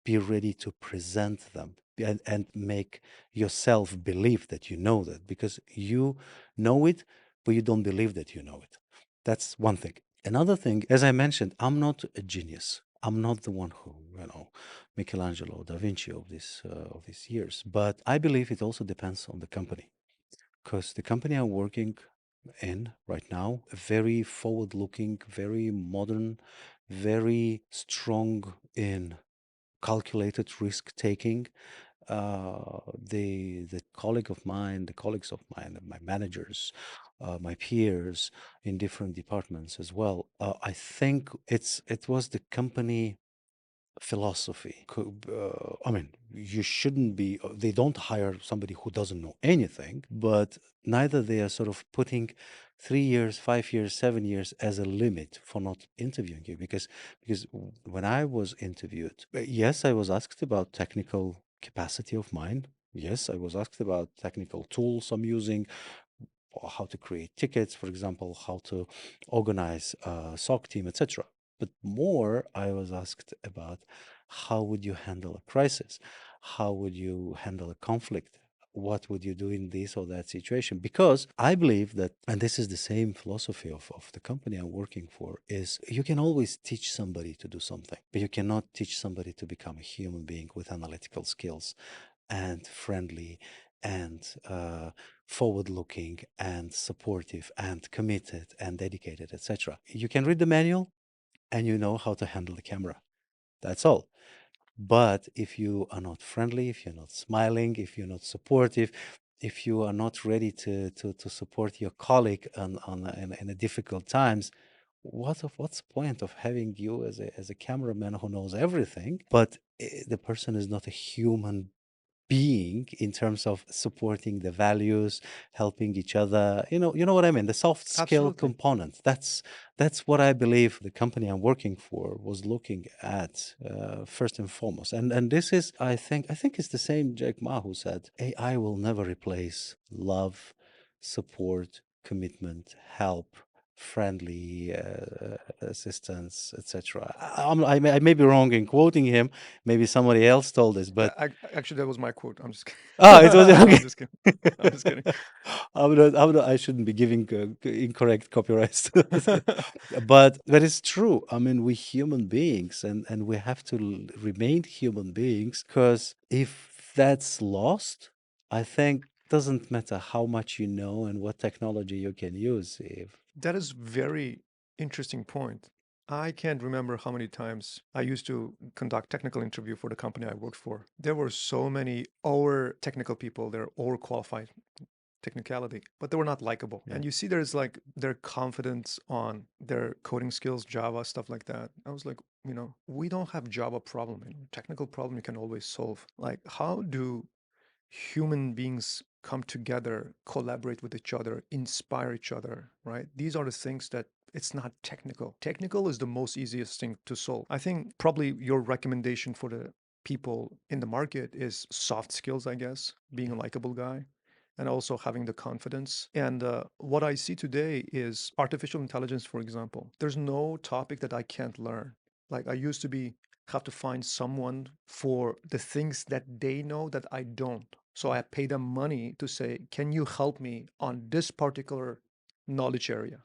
be ready to present them and make yourself believe that you know that because you know it, but you don't believe that you know it. That's one thing. Another thing, as I mentioned, I'm not a genius. I'm not the one who, Michelangelo, Da Vinci of these years. But I believe it also depends on the company, because the company I'm working in right now, very forward-looking, very modern, very strong in calculated risk taking. The colleague of mine, the colleagues of mine, my managers, my peers in different departments as well. I think it was the company philosophy. I mean, you shouldn't be. They don't hire somebody who doesn't know anything, but neither they are sort of putting 3 years, 5 years, 7 years as a limit for not interviewing you. Because when I was interviewed, yes, I was asked about technical capacity of mine. Yes, I was asked about technical tools I'm using, or how to create tickets, for example, how to organize a SOC team, etc. But more, I was asked about how would you handle a crisis? How would you handle a conflict? What would you do in this or that situation? Because I believe that, and this is the same philosophy of the company I'm working for, is you can always teach somebody to do something, but you cannot teach somebody to become a human being with analytical skills and friendly and forward looking and supportive and committed and dedicated, etc. You can read the manual and you know how to handle the camera. That's all. But if you are not friendly, if you're not smiling, if you're not supportive, if you are not ready to support your colleague in a difficult times, what's the point of having you as a cameraman who knows everything, but the person is not a human being in terms of supporting the values, helping each other. You know what I mean? The soft skill Absolutely. component. That's what I believe the company I'm working for was looking at first and foremost. And this is, I think it's the same Jack Ma who said, AI will never replace love, support, commitment, help, friendly assistance, etc. I may be wrong in quoting him. Maybe somebody else told this, but Actually, that was my quote. I'm just kidding. it was I'm okay. just kidding. I'm just kidding. I shouldn't be giving incorrect copyrights. But it's true. I mean, we human beings, and we have to remain human beings, because if that's lost, I think doesn't matter how much you know and what technology you can use. If That is very interesting point. I can't remember how many times I used to conduct technical interview for the company I worked for. There were so many over technical people, they're overqualified technicality, but they were not likable. Yeah. And you see there's like their confidence on their coding skills, Java, stuff like that. I was like, we don't have Java problem. Technical problem you can always solve. Like, how do human beings come together, collaborate with each other, inspire each other, right? These are the things that it's not technical. Technical is the most easiest thing to solve. I think probably your recommendation for the people in the market is soft skills, I guess, being a likable guy and also having the confidence. And what I see today is artificial intelligence, for example. There's no topic that I can't learn. Like I used to be have to find someone for the things that they know that I don't. So I pay them money to say, can you help me on this particular knowledge area?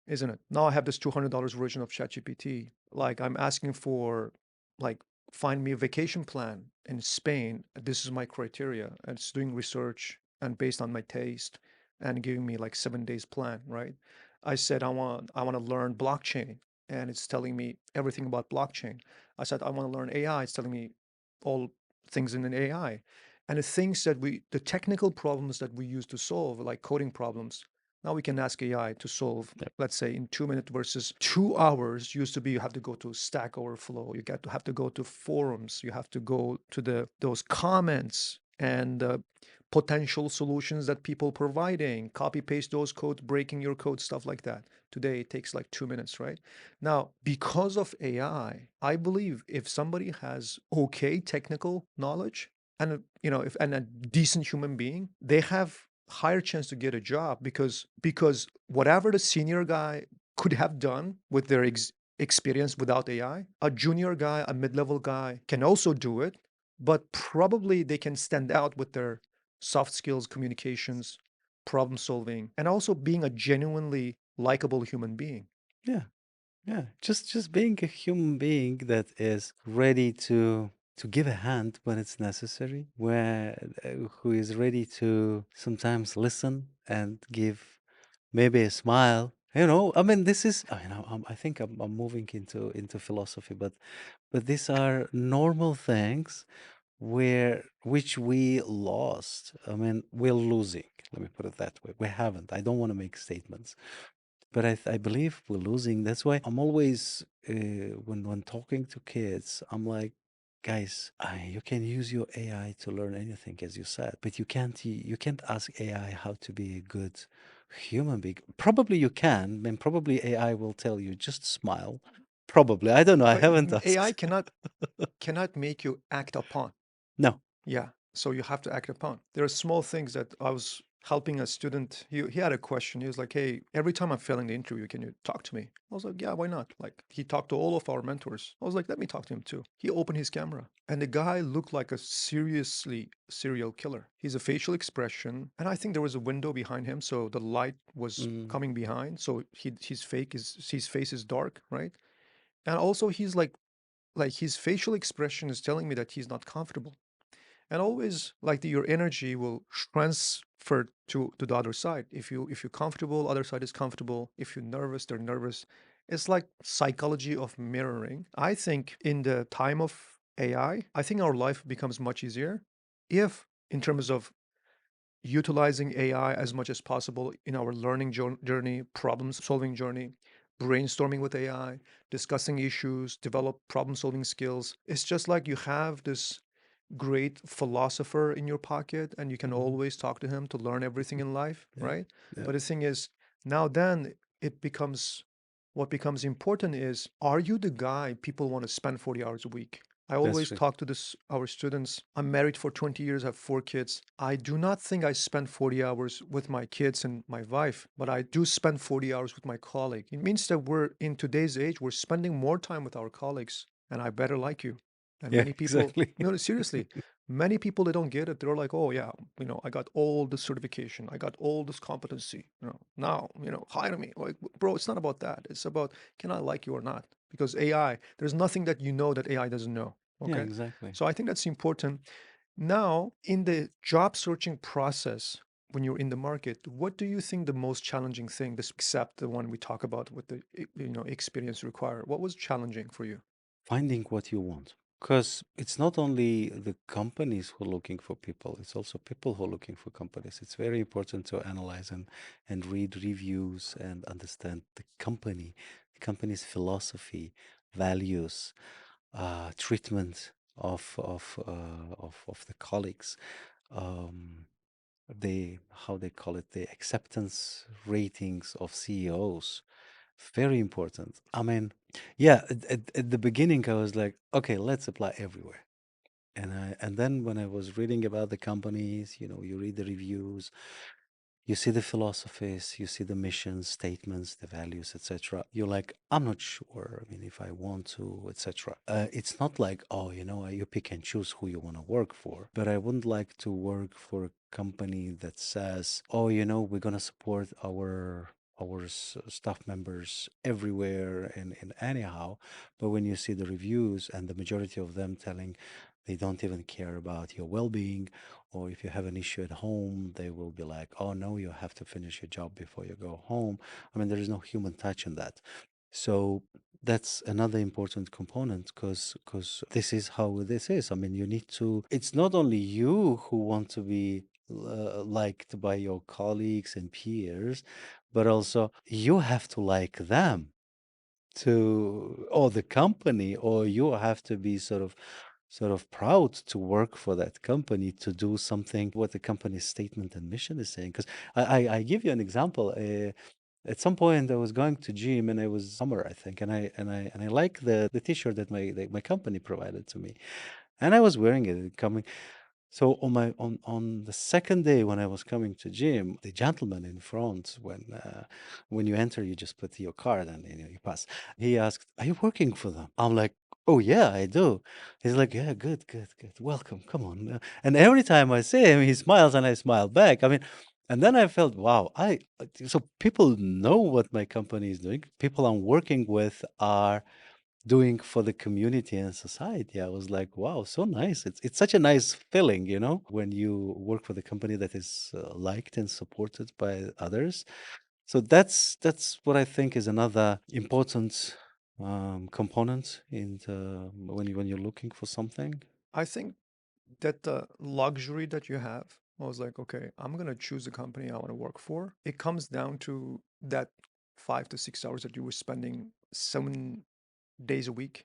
Isn't it? Now I have this $200 version of ChatGPT. Like I'm asking for, like, find me a vacation plan in Spain. This is my criteria. And it's doing research and based on my taste and giving me like 7 days plan, right? I said I want to learn blockchain and it's telling me everything about blockchain. I said I want to learn AI. It's telling me all things in an AI. And the things that the technical problems that we used to solve, like coding problems, now we can ask AI to solve, Yep. let's say in 2 minutes versus 2 hours. Used to be you have to go to Stack Overflow, you have to go to forums, you have to go to those comments and potential solutions that people providing, copy paste those codes, breaking your code, stuff like that. Today it takes like 2 minutes, right? Now, because of I believe if somebody has okay technical knowledge and if and a decent human being, they have higher chance to get a job because whatever the senior guy could have done with their experience without AI, a junior guy, a mid-level guy can also do it, but probably they can stand out with their soft skills, communications, problem solving, and also being a genuinely likable human being. Yeah. Yeah, just being a human being that is ready to give a hand when it's necessary, where who is ready to sometimes listen and give maybe a smile. I mean, this is. I mean, I think I'm moving into philosophy, but these are normal things where which we lost. I mean, we're losing. Let me put it that way. We haven't. I don't want to make statements, but I believe we're losing. That's why I'm always when talking to kids, I'm like, guys, you can use your AI to learn anything, as you said, but you can't ask AI how to be a good human being. Probably you can, and probably AI will tell you just smile. Probably, I don't know. I But haven't AI asked. cannot make you act upon. No. Yeah. So you have to act upon. There are small things that I was helping a student. He had a question. He was like, "Hey, every time I'm failing the interview, can you talk to me?" I was like, "Yeah, why not?" Like he talked to all of our mentors. I was like, "Let me talk to him too." He opened his camera, and the guy looked like a seriously serial killer. He's a facial expression, and I think there was a window behind him, so the light was Mm, coming behind. So his face is dark, right? And also he's like his facial expression is telling me that he's not comfortable, and always like your energy will transfer to the other side. If you're comfortable, other side is comfortable. If you're nervous, they're nervous. It's like psychology of mirroring. I think in the time of AI, I think our life becomes much easier if in terms of utilizing AI as much as possible in our learning journey, problem solving journey, brainstorming with AI, discussing issues, develop problem solving skills. It's just like you have this great philosopher in your pocket and you can mhm. always talk to him to learn everything in life, Yeah, right? yeah, But the thing is, now then it becomes what becomes important is, are you the guy people want to spend 40 hours a week? I that's always true. talk to our students. I'm married for 20 years, I have 4 kids. I do not think I spend 40 hours with my kids and my wife, but I do spend 40 hours with my colleague. It means that we're in today's age, we're spending more time with our colleagues, and I better like you. And Yeah, many people, exactly. no, seriously, many people they don't get it. They're like, oh yeah, I got all this certification, I got all this competency. Now, hire me. Like, bro, it's not about that. It's about can I like you or not? Because AI, there's nothing that you know that AI doesn't know. Yeah, Okay, exactly. so I think that's important. Now, in the job searching process, when you're in the market, what do you think the most challenging thing, this except the one we talk about with the experience required? What was challenging for you? Finding what you want. Because it's not only the companies who are looking for people, it's also people who are looking for companies. It's very important to analyze and read reviews and understand the company's philosophy, values, treatment of the colleagues, um, how they call it, the acceptance ratings of CEOs. Very important. I mean, yeah, at the beginning I was like, okay, let's apply everywhere. And then when I was reading about the companies, you read the reviews, you see the philosophies, you see the missions, statements, the values, etc. You're like, I'm not sure. I mean, if I want to, etc. It's not like, oh, you pick and choose who you want to work for. But I wouldn't like to work for a company that says, oh, we're gonna support our staff members everywhere and anyhow. But when you see the reviews and the majority of them telling they don't even care about your well-being, or if you have an issue at home, they will be like, oh no, you have to finish your job before you go home. I mean, there is no human touch in that. So that's another important component because this is how this is. I mean, you need to, it's not only you who want to be liked by your colleagues and peers, but also you have to like them to, or the company, or you have to be sort of sort of proud to work for that company to do something what the company's statement and mission is saying. Because I give you an example. At some point, I was going to gym, and it was summer, I think, and I like the T-shirt that my company provided to me, and I was wearing it coming. So on the second day when I was coming to gym, the gentleman in front, when you enter, you just put your card and you pass. He asked, "Are you working for them?" I'm like, "Oh yeah, I do." He's like, "Yeah, good, good, good. Welcome. Come on." And every time I see him, he smiles and I smile back. I mean, and then I felt, wow, so people know what my company is doing. People I'm working with are doing for the community and society. I was like, wow, so nice. It's such a nice feeling, when you work for the company that is liked and supported by others. So that's what I think is another important component in when you're looking for something. I think that the luxury that you have, I was like, okay, I'm going to choose a company I want to work for. It comes down to that 5 to 6 hours that you were spending 7 days a week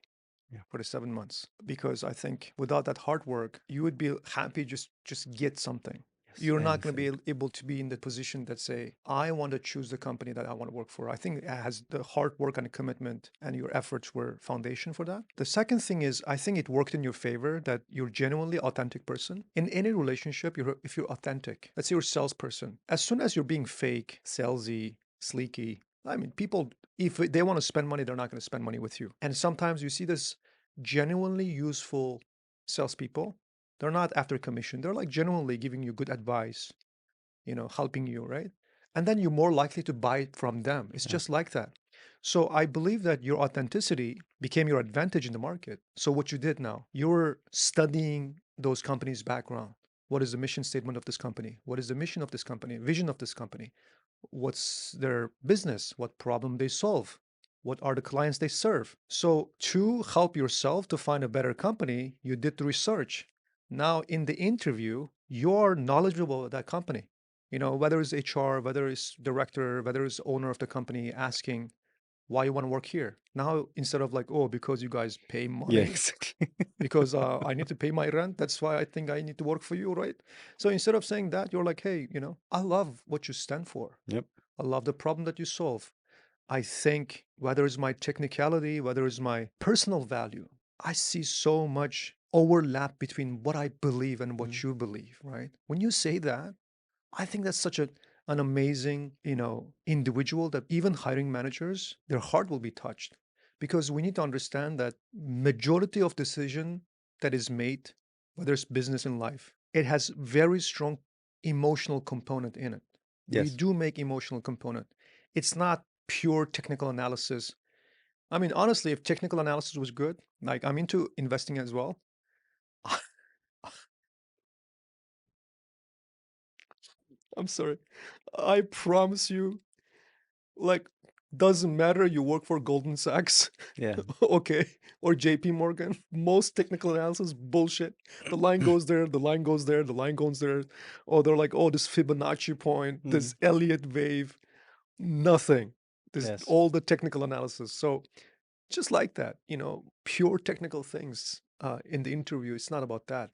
Yeah. for the 7 months. Because I think without that hard work, you would be happy just get something. Yes. You're not going to Anything. be able to be in the position that say, I want to choose the company that I want to work for. I think it has the hard work and the commitment and your efforts were foundation for that. The second thing is, I think it worked in your favor that you're genuinely authentic person. In any relationship, if you're authentic, let's say you're a salesperson, as soon as you're being fake, salesy, sleeky, I mean, people, if they want to spend money, they're not going to spend money with you. And sometimes you see this genuinely useful salespeople. They're not after commission. They're like genuinely giving you good advice, helping you, right? And then you're more likely to buy it from them. It's Yeah. just like that. So I believe that your authenticity became your advantage in the market. So what you did now, you're studying those companies' background. What is the mission statement of this company? What is the mission of this company? Vision of this company? What's their business, what problem they solve, what are the clients they serve. So to help yourself to find a better company, you did the research. Now in the interview, you're knowledgeable about that company. Whether it's HR, whether it's director, whether it's owner of the company asking why you want to work here. Now instead of like, oh, because you guys pay Yeah, money, exactly. because I need to pay my rent. That's why I think I need to work for you, right? So instead of saying that, you're like, hey, I love what you stand for. Yep. I love the problem that you solve. I think whether it's my technicality, whether it's my personal value, I see so much overlap between what I believe and Mhm. what you believe, right? When you say that, I think that's such an amazing, individual that even hiring managers, their heart will be touched because we need to understand that majority of decision that is made, whether it's business and life, it has very strong emotional component in it. We Yes. do make emotional component. It's not pure technical analysis. I mean, honestly, if technical analysis was good, like I'm into investing as well. I'm sorry. I promise you, like, doesn't matter you work for Goldman Sachs, Yeah. okay, or JP Morgan. Most technical analysis bullshit. The line goes there, the line goes there, the line goes there. Or they're like, oh, this Fibonacci point, Mm. this Elliott wave, nothing. This Yes. all the technical analysis. So just like that, pure technical things in the interview. It's not about that.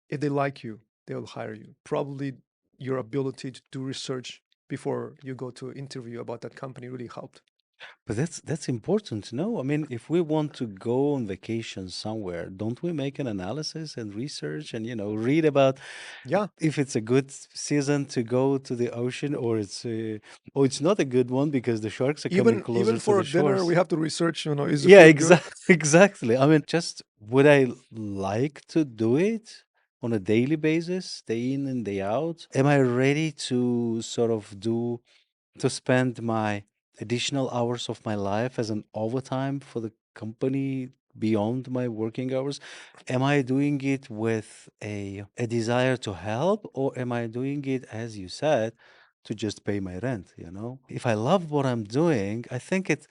If they like you, they'll hire you. Probably your ability to do research before you go to interview about that company really helped. But that's important to know. I mean, if we want to go on vacation somewhere, don't we make an analysis and research and read about Yeah, if it's a good season to go to the ocean or it's not a good one because the sharks are coming even closer to for a the dinner, we shores. have to research. Is the Yeah, food good? exactly. I mean, just would I like to do it on a daily basis, day in and day out? Am I ready to sort of to spend my additional hours of my life as an overtime for the company beyond my working hours? Am I doing it with a desire to help, or am I doing it, as you said, to just pay my rent? If I love what I'm doing, I think it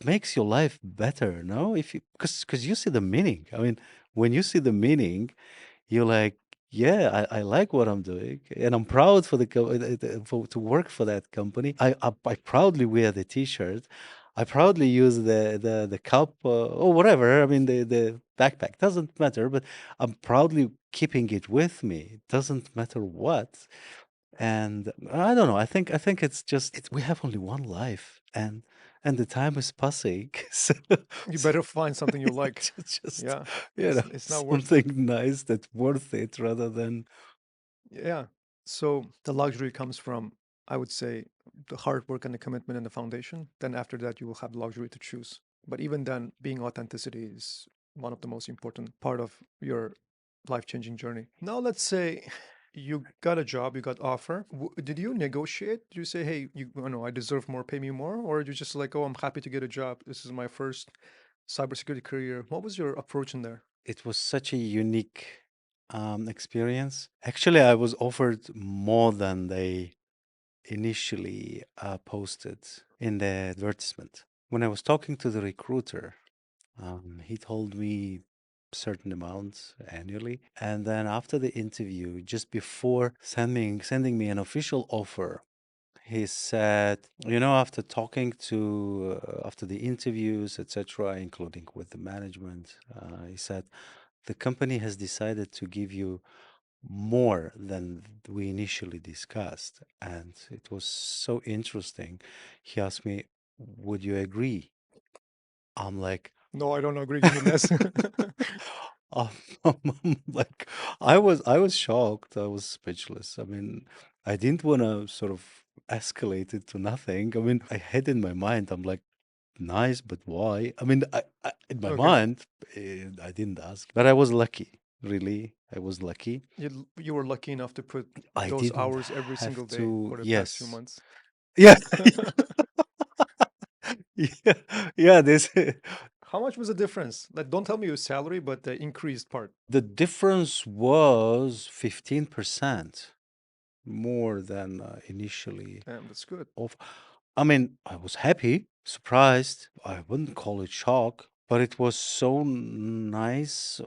makes your life better, no? If you because you see the meaning. I mean, when you see the meaning, you're like, yeah, I like what I'm doing, and I'm proud for to work for that company. I proudly wear the T-shirt. I proudly use the cup or whatever. I mean, the backpack doesn't matter, but I'm proudly keeping it with me. It doesn't matter what. And I don't know. I think it's just we have only one life, and the time is passing. So, You so better find something you like. just Yeah, it's not worth it. something nice that's worth it rather than Yeah. So the luxury comes from, I would say, the hard work and the commitment and the foundation. Then after that, you will have the luxury to choose. But even then, being authenticity is one of the most important part of your life-changing journey. Now, let's say you got a job, you got offer. Did you negotiate? Did you say, "Hey, you know, I deserve more, pay me more," or you just like, "Oh, I'm happy to get a job. This is my first cybersecurity career." What was your approach in there? it was such a unique experience. Actually, I was offered more than they initially posted in the advertisement. When I was talking to the recruiter, he told me certain amounts annually, and then after the interview, just before sending me an official offer, he said, after talking to after the interviews, etc., including with the management, he said the company has decided to give you more than we initially discussed. And it was so interesting. He asked me, would you agree? I'm like, No, I don't agree. Give me less. um, like I was shocked. I was speechless. I mean, I didn't want to sort of escalate it to nothing. I mean, I had in my mind, I'm like, nice, but why? I mean, in my Okay. mind, I didn't ask, but I was lucky. Really, I was lucky. You were lucky enough to put I those didn't hours every have single day to. for the past few Yes. months. Yeah. Yeah. Yeah. This How much was the difference? Like, don't tell me your salary, but the increased part. the difference was 15% more than initially Damn, that's good. of. I mean, I was happy, surprised. I wouldn't call it shock, but it was so nice.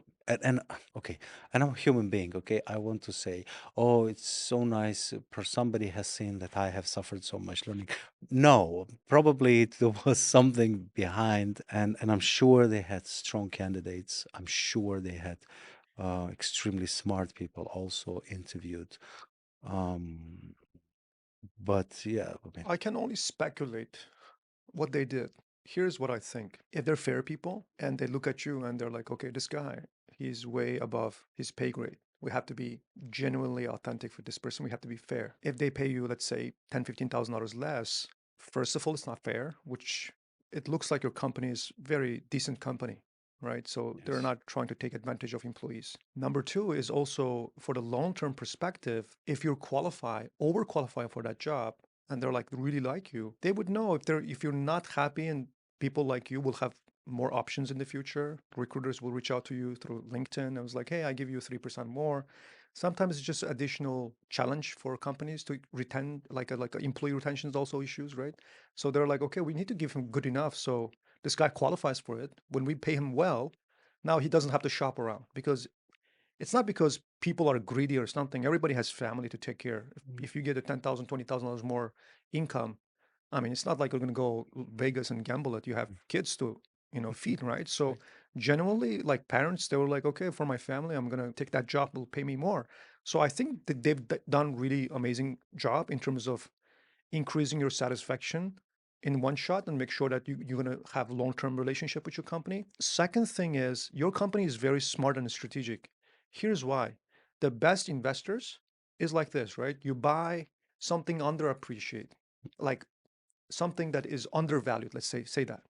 And okay, and I'm a human being. Okay, I want to say, oh, it's so nice. For somebody has seen that I have suffered so much learning. No, probably there was something behind, and I'm sure they had strong candidates. I'm sure they had extremely smart people also interviewed. Um, but yeah, I mean, I can only speculate what they did. Here's what I think. If they're fair people and they look at you and they're like, okay, this guy, he's way above his pay grade. We have to be genuinely authentic for this person. We have to be fair. If they pay you, let's say, $10,000, $15,000 less, first of all, it's not fair, which it looks like your company is very decent company, right? So they're yes. not trying to take advantage of employees. Number two is also for the long-term perspective, if you're qualified, overqualified for that job, and they're like really like you, they would know if you're not happy and people like you will have more options in the future. Recruiters will reach out to you through LinkedIn. I was like, hey, I give you 3% more. Sometimes it's just additional challenge for companies to retain, like employee retention is also issues, right? So they're like, okay, we need to give him good enough so this guy qualifies for it. When we pay him well, now he doesn't have to shop around because it's not because people are greedy or something. Everybody has family to take care. Mm, If you get a 10,000, $20,000 more income, I mean, it's not like you're going to go Vegas and gamble it. You have kids to, feed, right? So right. generally, like parents, they were like, okay, for my family, I'm going to take that job. It'll pay me more. So I think that they've done really amazing job in terms of increasing your satisfaction in one shot and make sure that you're going to have long-term relationship with your company. Second thing is your company is very smart and strategic. Here's why. The best investors is like this, right? You buy something underappreciated, like something that is undervalued, let's say that.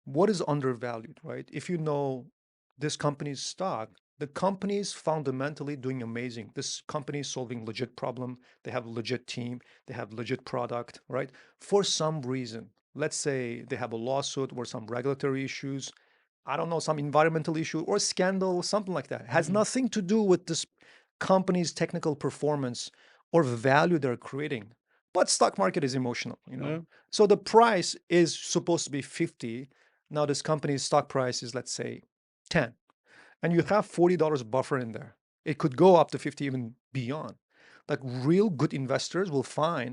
What is undervalued, right? If you know this company's stock, the company is fundamentally doing amazing. This company is solving legit problem. They have a legit team. They have legit product, right? For some reason, let's say they have a lawsuit or some regulatory issues. I don't know, some environmental issue or scandal, something like that. It has Mhm. nothing to do with this company's technical performance or value they're creating. But stock market is emotional. Yeah. So the price is supposed to be 50. Now this company's stock price is, let's say, 10. And you have $40 buffer in there. It could go up to 50, even beyond. Like real good investors will find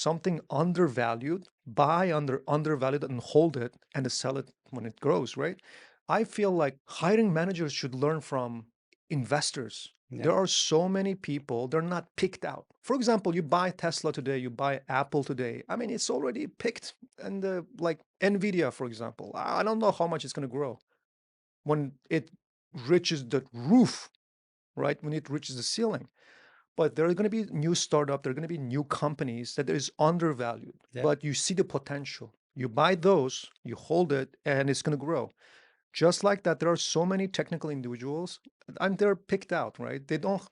something undervalued, buy undervalued and hold it and sell it when it grows, right? I feel like hiring managers should learn from investors. Yeah. There are so many people, they're not picked out. For example, you buy Tesla today, you buy Apple today. I mean, it's already picked. And like Nvidia, for example, I don't know how much it's going to grow when it reaches the roof, right? When it reaches the ceiling. But there are going to be new startup, there are going to be new companies that is undervalued, Yeah. but you see the potential. You buy those, you hold it, and it's going to grow. Just like that, there are so many technical individuals, and they're picked out, right? They don't.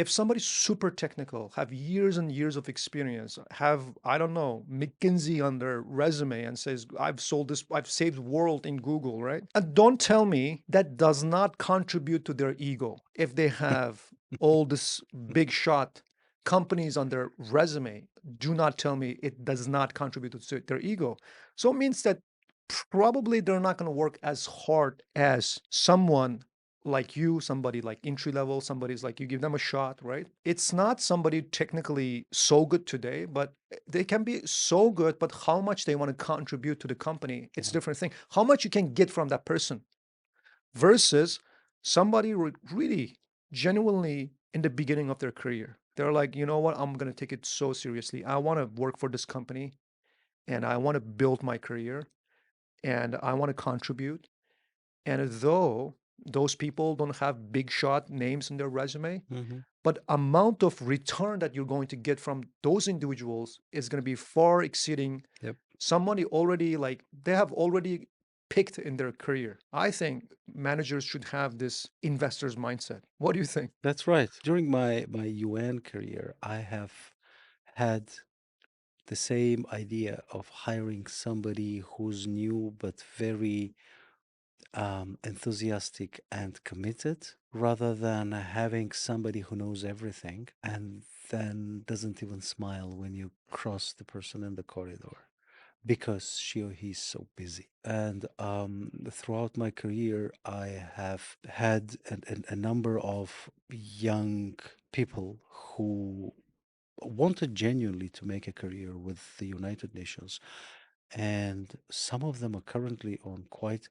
If somebody's super technical, have years and years of experience, have, I don't know, McKinsey on their resume and says, I've sold this, I've saved world in Google, right? And don't tell me that does not contribute to their ego if they have all this big shot companies on their resume. Do not tell me it does not contribute to their ego. So it means that probably they're not going to work as hard as someone like you, somebody like entry level, somebody's like you give them a shot, right? It's not somebody technically so good today, but they can be so good, but how much they want to contribute to the company, it's a Yeah. different thing. How much you can get from that person versus somebody really genuinely in the beginning of their career. They're like, you know what, I'm going to take it so seriously. I want to work for this company and I want to build my career and I want to contribute. And though those people don't have big shot names in their resume, Hmm. but amount of return that you're going to get from those individuals is going to be far exceeding Yep. somebody already like they have already picked in their career. I think managers should have this investor's mindset. What do you think? That's right. During my UN career, I have had the same idea of hiring somebody who's new but very enthusiastic and committed, rather than having somebody who knows everything and then doesn't even smile when you cross the person in the corridor because she or he's so busy. And throughout my career, I have had a number of young people who wanted genuinely to make a career with the United Nations. And some of them are currently on quite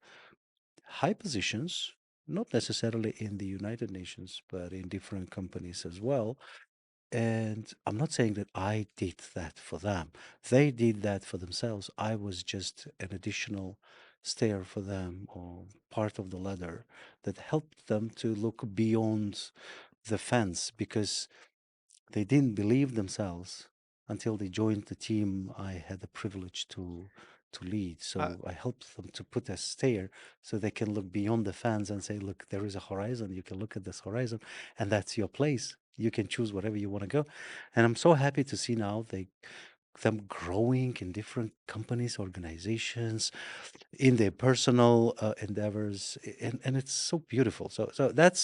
high positions, not necessarily in the United Nations, but in different companies as well. And I'm not saying that I did that for them. They did that for themselves. I was just an additional stair for them or part of the ladder that helped them to look beyond the fence because they didn't believe themselves until they joined the team I had the privilege to lead. Uh, So I helped them to put a stair so they can look beyond the fence and say, look, there is a horizon. You can look at this horizon, and that's your place. You can choose wherever you want to go. And I'm so happy to see now them growing in different companies, organizations, in their personal endeavors, and it's so beautiful. So that's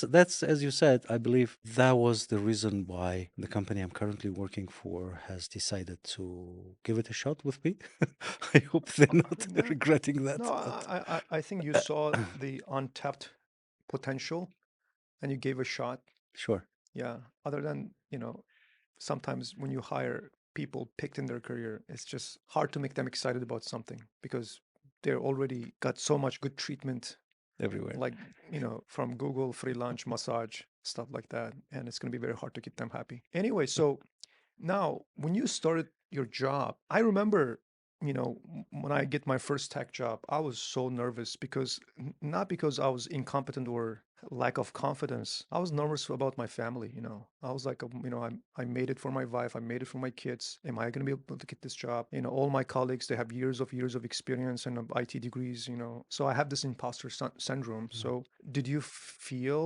as you said, I believe that was the reason why the company I'm currently working for has decided to give it a shot with me. I hope they're not yeah. regretting that, No, but I think you saw the untapped potential and you gave a shot. sure. Yeah. Other than, sometimes when you hire people picked in their career, it's just hard to make them excited about something because they're already got so much good treatment, Everywhere. like, from Google, free lunch, massage, stuff like that. And it's going to be very hard to keep them happy. Anyway, so now, when you started your job, I remember, when I get my first tech job, I was so nervous because not because I was incompetent or lack of confidence. I was nervous about my family. I was like, I made it for my wife, I made it for my kids. Am I going to be able to get this job? All my colleagues, they have years of experience and IT degrees. So I have this imposter syndrome. Mhm. So did you feel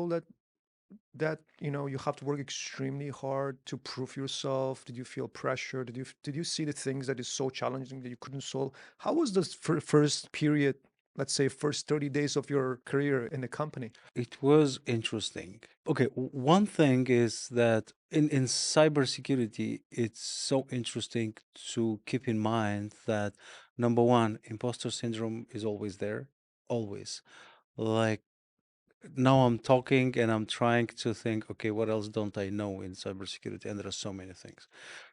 that you have to work extremely hard to prove yourself? Did you feel pressure? Did you see the things that is so challenging that you couldn't solve? How was this first period, let's say first 30 days of your career in the company? It was interesting. Okay, one thing is that in cybersecurity, it's so interesting to keep in mind that number one, imposter syndrome is always there, always. Like now I'm talking and I'm trying to think, okay, what else don't I know in cybersecurity? And there are so many things.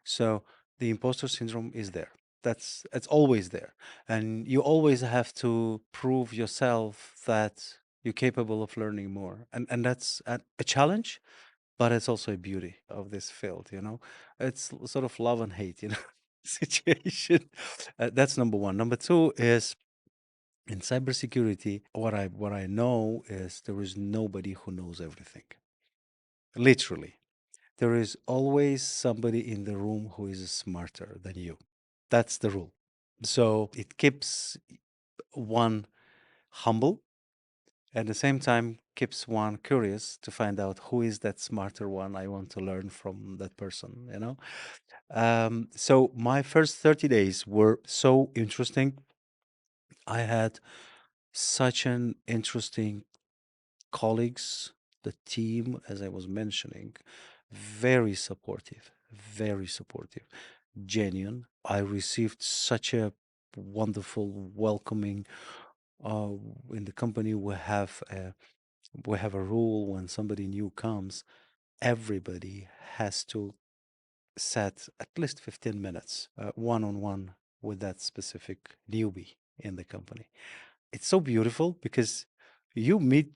So the imposter syndrome is there. That's it's always there. And you always have to prove yourself that you're capable of learning more. And that's a challenge, but it's also a beauty of this field, you know. It's sort of love and hate, you know, situation. That's number one. Number two is in cybersecurity, what I know is there is nobody who knows everything. Literally, there is always somebody in the room who is smarter than you. That's the rule. So it keeps one humble, at the same time keeps one curious to find out who is that smarter one. I want to learn from that person, you know. So my first 30 days were so interesting. I had such an interesting colleagues, the team, as I was mentioning, very supportive, genuine. I received such a wonderful welcoming. Uh, in the company, we have a rule when somebody new comes, everybody has to set at least 15 minutes one on one with that specific newbie in the company. It's so beautiful because you meet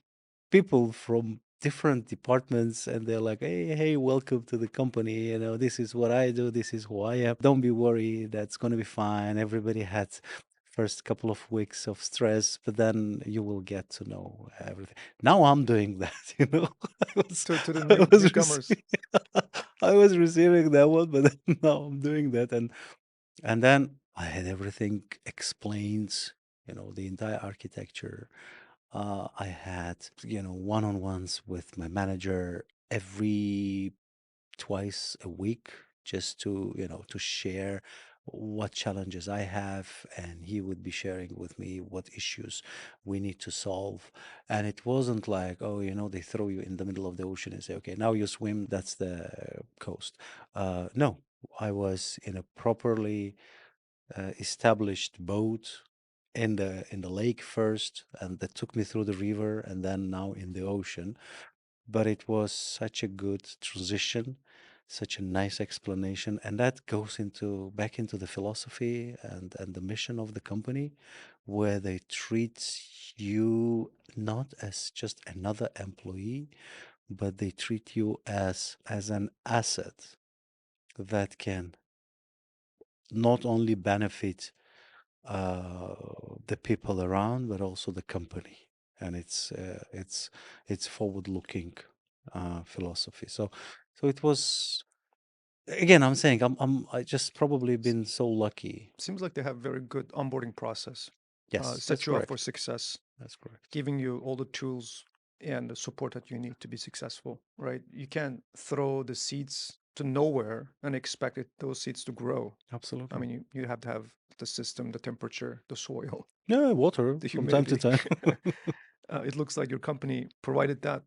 people from different departments and they're like, hey, welcome to the company, you know, this is what I do, this is who I am, don't be worried, that's going to be fine. Everybody had first couple of weeks of stress, but then you will get to know everything. Now I'm doing that, you know. i was To the i was newcomers. receiving, I was receiving that one, but then now I'm doing that. And then I had everything explained, you know, the entire architecture. I had, you know, one-on-ones with my manager every twice a week, just to, you know, to share what challenges I have, and he would be sharing with me what issues we need to solve. And it wasn't like, oh, you know, they throw you in the middle of the ocean and say, okay, now you swim, that's the coast. No, I was in a properly established boat in the lake first, and that took me through the river, and then now in the ocean. But it was such a good transition, such a nice explanation, and that goes into back into the philosophy and the mission of the company, where they treat you not as just another employee, but they treat you as an asset that can not only benefit uh, the people around, but also the company. And it's forward-looking philosophy. So it was, again. I'm saying I just probably S- been so lucky. Seems like they have very good onboarding process. Yes, that's Set you up for correct. success, That's correct. giving you all the tools and the support that you need to be successful, right? You can't throw the seeds to nowhere and expect those seeds to grow. I Absolutely. mean, you have to have the system, the temperature, the soil, Yeah, water the from time to humidity. time. It looks like your company provided that.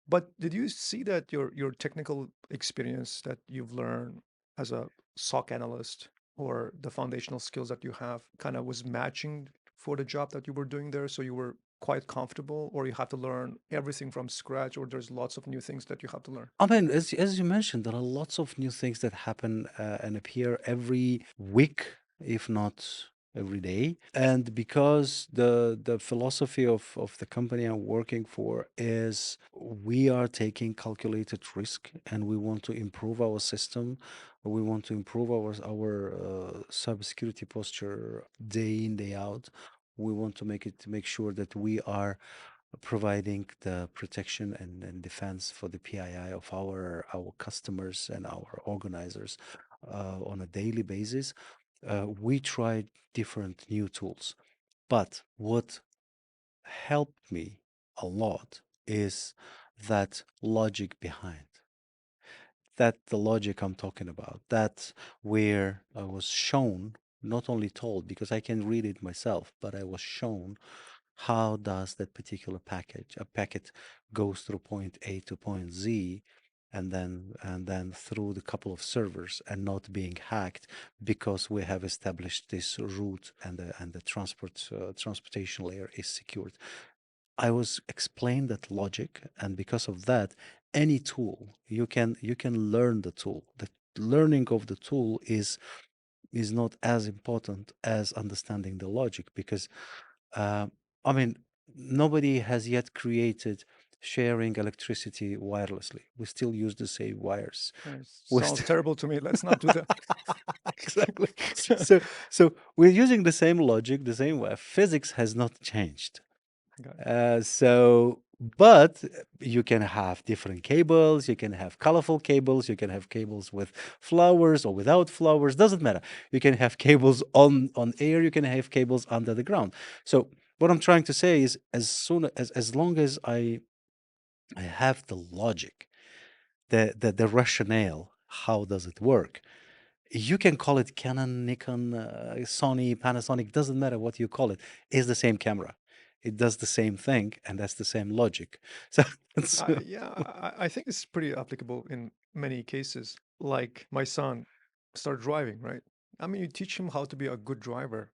But did you see that your technical experience that you've learned as a SOC analyst or the foundational skills that you have kind of was matching for the job that you were doing there? So you were quite comfortable, or you have to learn everything from scratch, or there's lots of new things that you have to learn? I mean, as you mentioned, there are lots of new things that happen and appear every week, if not every day. And because the philosophy of the company I'm working for is we are taking calculated risk and we want to improve our system. We want to improve our cybersecurity posture day in, day out. We want to make sure that we are providing the protection and defense for the PII of our customers and our organizers on a daily basis. We tried different new tools, but what helped me a lot is that logic behind that, the logic I'm talking about, that where I was shown, not only told, because I can read it myself, but I was shown how does that particular packet goes through point A to point Z, and then through the couple of servers and not being hacked, because we have established this route and the transportation layer is secured. I was explained that logic, and because of that, any tool you can learn the tool. The learning of the tool is not as important as understanding the logic because uh, I mean nobody has yet created sharing electricity wirelessly. We still use the same wires. We Sounds still terrible to me. Let's not do that. exactly. So we're using the same logic, the same way. Physics has not changed. Got it. But you can have different cables, you can have colorful cables, you can have cables with flowers or without flowers, doesn't matter. You can have cables on air, you can have cables under the ground. So what I'm trying to say is as long as I have the logic, the rationale, how does it work? You can call it Canon, Nikon, Sony, Panasonic, doesn't matter what you call it. It's the same camera. It does the same thing, and that's the same logic. So, so Yeah, I think it's pretty applicable in many cases. Like my son started driving, right? I mean, you teach him how to be a good driver,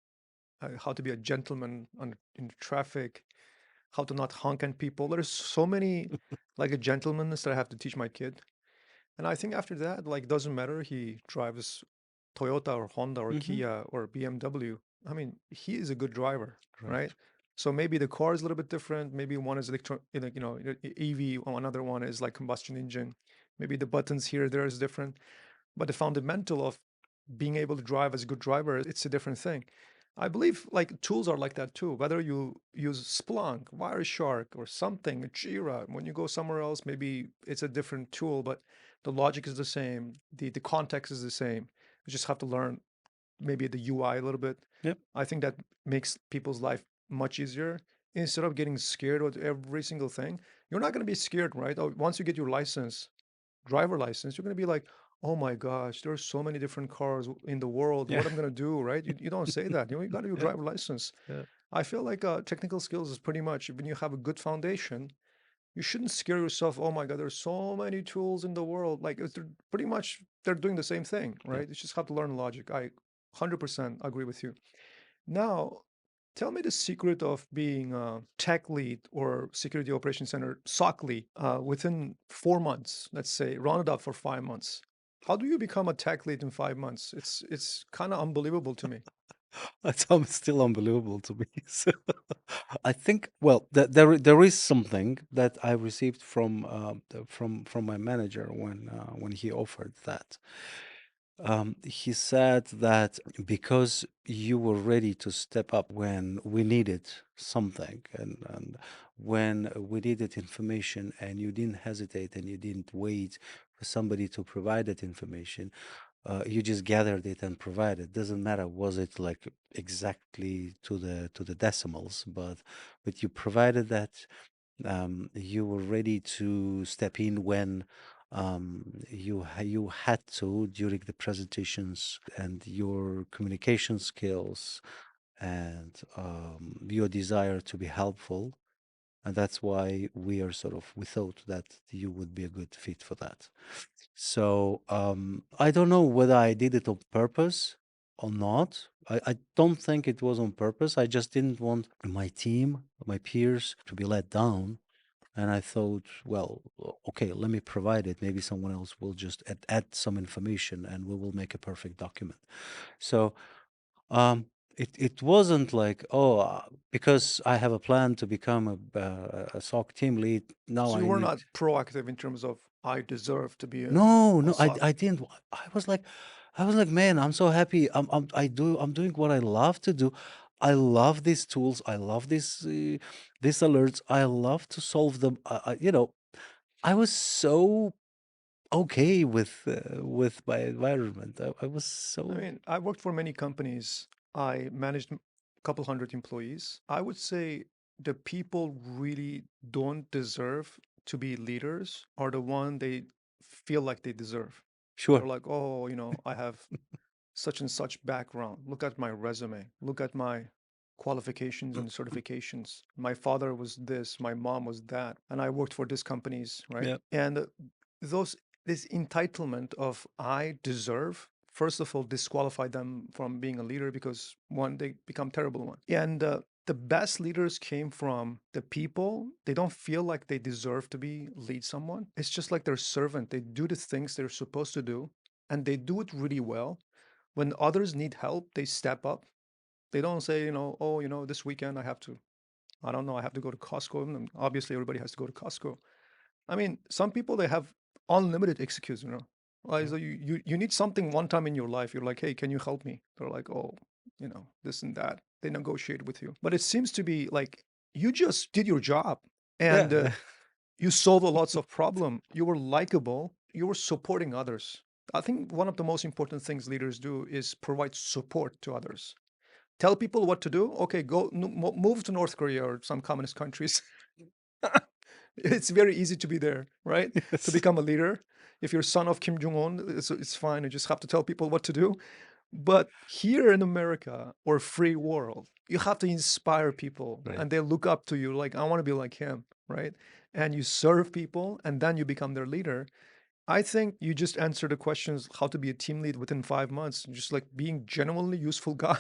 how to be a gentleman in traffic, how to not honk at people. There's so many like a gentlemanness that I have to teach my kid. And I think after that, like, doesn't matter. He drives Toyota or Honda or mhm, Kia or BMW. I mean, he is a good driver, right? right. So maybe the car is a little bit different. Maybe one is EV, or another one is like combustion engine. Maybe the buttons here, there is different. But the fundamental of being able to drive as a good driver, it's a different thing. I believe like tools are like that too. Whether you use Splunk, Wireshark, or something, Jira, when you go somewhere else, maybe it's a different tool, but the logic is the same. The context is the same. You just have to learn maybe the UI a little bit. Yep. I think that makes people's life much easier instead of getting scared with every single thing. You're not going to be scared, right? Once you get your license, driver license, you're going to be like, oh my gosh, there's so many different cars in the world. Yeah. What I'm going to do, right? You don't say that. You got your Yeah. driver license. Yeah. I feel like technical skills is pretty much when you have a good foundation, you shouldn't scare yourself. Oh my God, there's so many tools in the world. Like pretty much they're doing the same thing, Yeah. right? You just have to learn logic. I 100% agree with you. Now, tell me the secret of being a tech lead or security operations center SOC lead within 4 months, let's say, round it up for 5 months. How do you become a tech lead in 5 months? It's kind of unbelievable to me. It's still unbelievable to me. So I think, well, there is something that I received from my manager when he offered that. He said that because you were ready to step up when we needed something and when we needed information and you didn't hesitate and you didn't wait for somebody to provide that information, you just gathered it and provided. Doesn't matter was it like exactly to the decimals, but you provided that. You were ready to step in when you had to during the presentations, and your communication skills and your desire to be helpful. And that's why we thought that you would be a good fit for that. So I don't know whether I did it on purpose or not. I don't think it was on purpose. I just didn't want my team, my peers, to be let down. And I thought, well, okay, let me provide it. Maybe someone else will just add some information and we will make a perfect document. So it wasn't like, oh, because I have a plan to become a SOC team lead, now So you I were need. not proactive in terms of I deserve to be No, a no, SOC. I didn't. I was like, man, I'm so happy. I'm doing what I love to do. I love these tools. I love these alerts. I love to solve them. I was so okay with my environment. I was I so mean, I worked for many companies. I managed a couple hundred employees. I would say the people really don't deserve to be leaders are the one they feel like they deserve. sure. They're like, oh, I have such and such background. Look at my resume. Look at my qualifications and certifications. My father was this, my mom was that, and I worked for these companies, right? Yeah. And those this entitlement of I deserve, first of all, disqualify them from being a leader because one, they become terrible one. And the best leaders came from the people. They don't feel like they deserve to be lead someone. It's just like their servant. They do the things they're supposed to do, and they do it really well. When others need help, they step up. They don't say, oh, this weekend I have to, I don't know, I have to go to Costco. And obviously, everybody has to go to Costco. I mean, some people, they have unlimited excuse. Like, Yeah. so you need something one time in your life. You're like, hey, can you help me? They're like, oh, this and that. They negotiate with you. But it seems to be like you just did your job, and Yeah. you solved lots of problem. You were likable. You were supporting others. I think one of the most important things leaders do is provide support to others. Tell people what to do. Okay, go move to North Korea or some communist countries. It's very easy to be there, right? To Yes. become a leader. If you're son of Kim Jong Un, it's fine. You just have to tell people what to do. But here in America or free world, you have to inspire people, Right. and they look up to you like, I want to be like him, right? And you serve people, and then you become their leader. I think you just answer the questions how to be a team lead within 5 months, just like being genuinely useful guy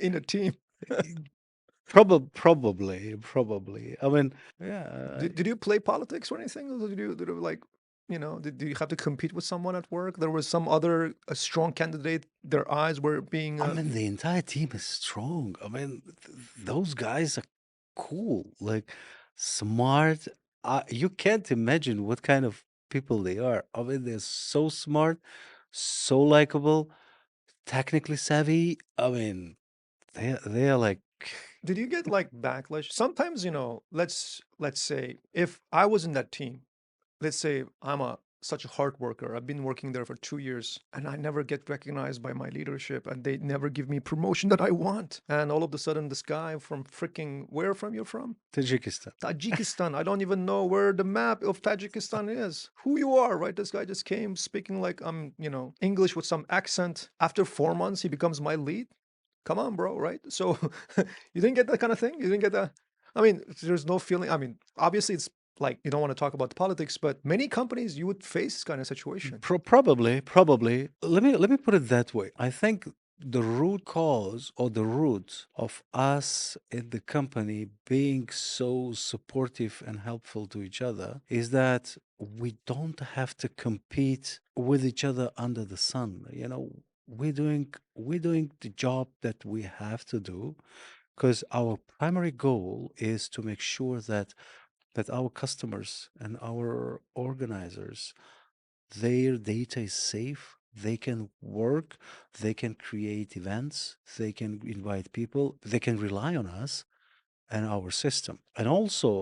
in a team. Probably. I mean, yeah. Did you play politics or anything? Or did you like, did you have to compete with someone at work? There was some other a strong candidate. Their eyes were being. I mean, the entire team is strong. I mean, those guys are cool, like smart. You can't imagine what kind of people they are. I mean, they're so smart, so likable, technically savvy. I mean, they are like, Did you get like backlash? Sometimes, let's say if I was in that team, let's say I'm a such a hard worker. I've been working there for 2 years and I never get recognized by my leadership and they never give me promotion that I want. And all of a sudden this guy from freaking where from you're from? Tajikistan. Tajikistan. I don't even know where the map of Tajikistan is. Who you are, right? This guy just came speaking like I'm, English with some accent. After 4 months, he becomes my lead. Come on, bro, right? So you didn't get that kind of thing? You didn't get that? I mean, there's no feeling. I mean, obviously, it's like you don't want to talk about the politics, but many companies you would face this kind of situation. Probably. Let me put it that way. I think the root cause or the root of us in the company being so supportive and helpful to each other is that we don't have to compete with each other under the sun. We're doing the job that we have to do because our primary goal is to make sure that our customers and our organizers, their data is safe. They can work, they can create events, they can invite people, they can rely on us and our system. And also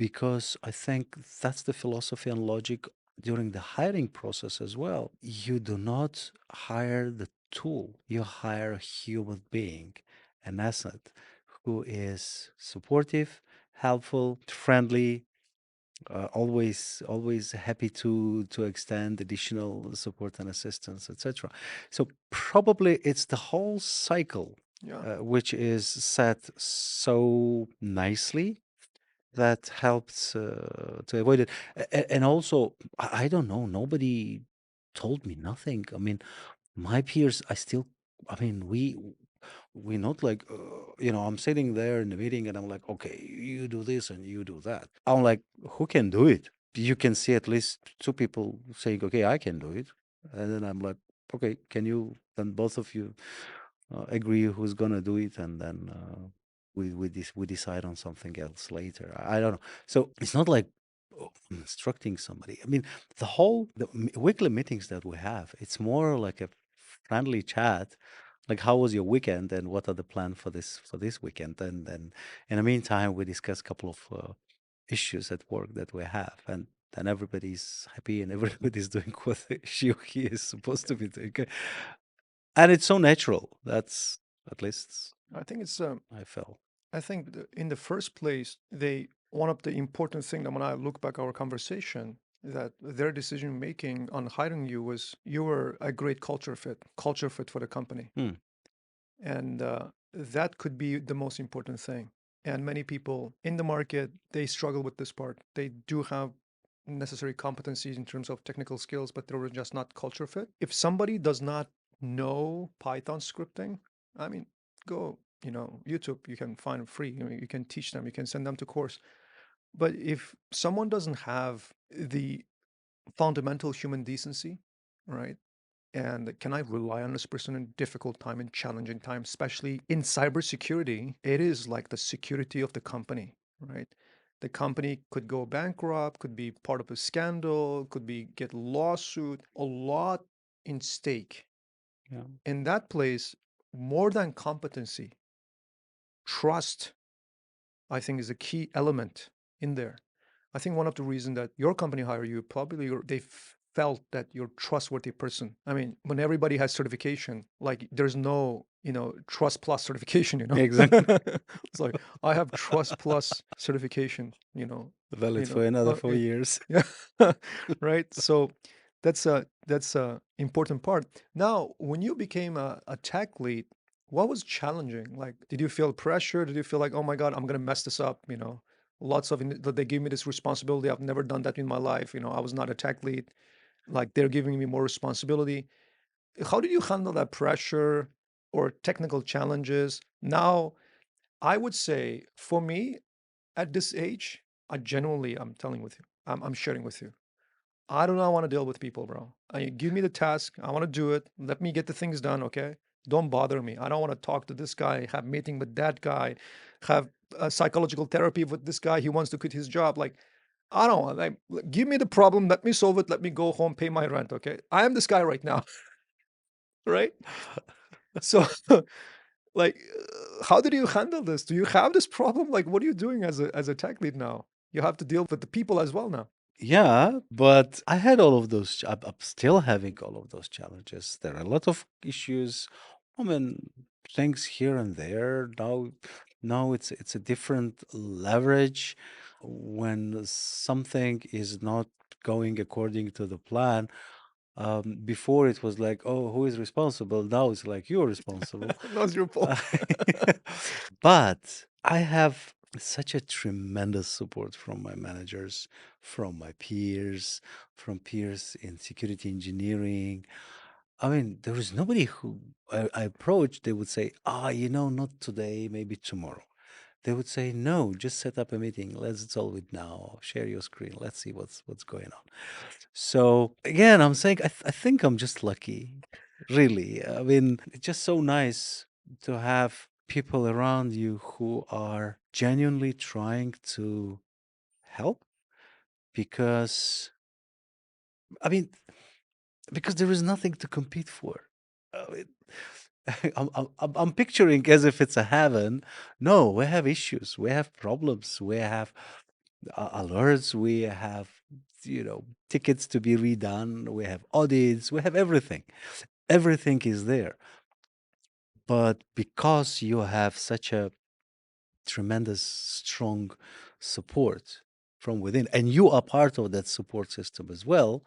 because I think that's the philosophy and logic during the hiring process as well. You do not hire the tool, you hire a human being, an asset who is supportive, helpful, friendly, always happy to extend additional support and assistance, etc. So probably it's the whole cycle Yeah. which is set so nicely that helps to avoid it. And also, I don't know, nobody told me nothing. I mean, my peers, I mean, we're not like, I'm sitting there in the meeting and I'm like, okay, you do this and you do that. I'm like, who can do it? You can see at least two people saying, okay, I can do it. And then I'm like, okay, can you, then both of you agree who's gonna do it, and then we decide on something else later. I don't know. So it's not like instructing somebody. I mean, the weekly meetings that we have, it's more like a friendly chat. Like, how was your weekend, and what are the plan for this weekend? And then, in the meantime, we discuss a couple of issues at work that we have, and then everybody's happy and everybody's doing what she or he is supposed to be doing. And it's so natural. That's at least I think it's I felt. I think in the first place, they one of the important thing that when I look back our conversation, that their decision making on hiring you was you were a great culture fit for the company, Hmm. and that could be the most important thing. And many people in the market they struggle with this part. They do have necessary competencies in terms of technical skills, but they were just not culture fit. If somebody does not know Python scripting, I mean, go YouTube, you can find free. You can teach them, you can send them to course. But if someone doesn't have the fundamental human decency, right? And can I rely on this person in difficult time and challenging times, especially in cybersecurity? It is like the security of the company, right? The company could go bankrupt, could be part of a scandal, could be get lawsuit, a lot in stake. Yeah. In that place, more than competency, trust, I think, is a key element in there. I think one of the reasons that your company hired you, probably they felt that you're a trustworthy person. I mean, when everybody has certification, like there's no, trust plus certification, Exactly. It's like I have trust plus certification, Valid for another 4 years. yeah, right. So that's a important part. Now, when you became a tech lead, what was challenging? Like, did you feel pressure? Did you feel like, oh my God, I'm gonna mess this up? Lots of that they give me this responsibility. I've never done that in my life. I was not a tech lead. Like they're giving me more responsibility. How did you handle that pressure or technical challenges? Now, I would say for me at this age, I'm telling with you, I'm sharing with you. I do not want to deal with people, bro. Give me the task. I want to do it. Let me get the things done, okay? Don't bother me. I don't want to talk to this guy, have meeting with that guy, have psychological therapy with this guy. He wants to quit his job. Like, I don't want. Like, give me the problem. Let me solve it. Let me go home, pay my rent. Okay, I am this guy right now, right? So, like, how did you handle this? Do you have this problem? Like, what are you doing as a tech lead now? You have to deal with the people as well now. Yeah, but I had all of those. I'm still having all of those challenges. There are a lot of issues. I mean, things here and there. Now it's a different leverage when something is not going according to the plan. Before it was like, oh, who is responsible? Now it's like you're responsible. Not your Uh, fault. but I have such a tremendous support from my managers, from my peers, from peers in security engineering. I mean, there is nobody who I approached, they would say, not today, maybe tomorrow. They would say, no, just set up a meeting. Let's solve it now. Share your screen. Let's see what's going on. So again, I'm saying I think I'm just lucky, really. I mean, it's just so nice to have people around you who are genuinely trying to help because I mean, because there is nothing to compete for. I mean, I'm picturing as if it's a heaven. No, we have issues, we have problems, we have alerts, we have tickets to be redone, we have audits, we have everything. Everything is there. But because you have such a tremendous, strong support from within, and you are part of that support system as well,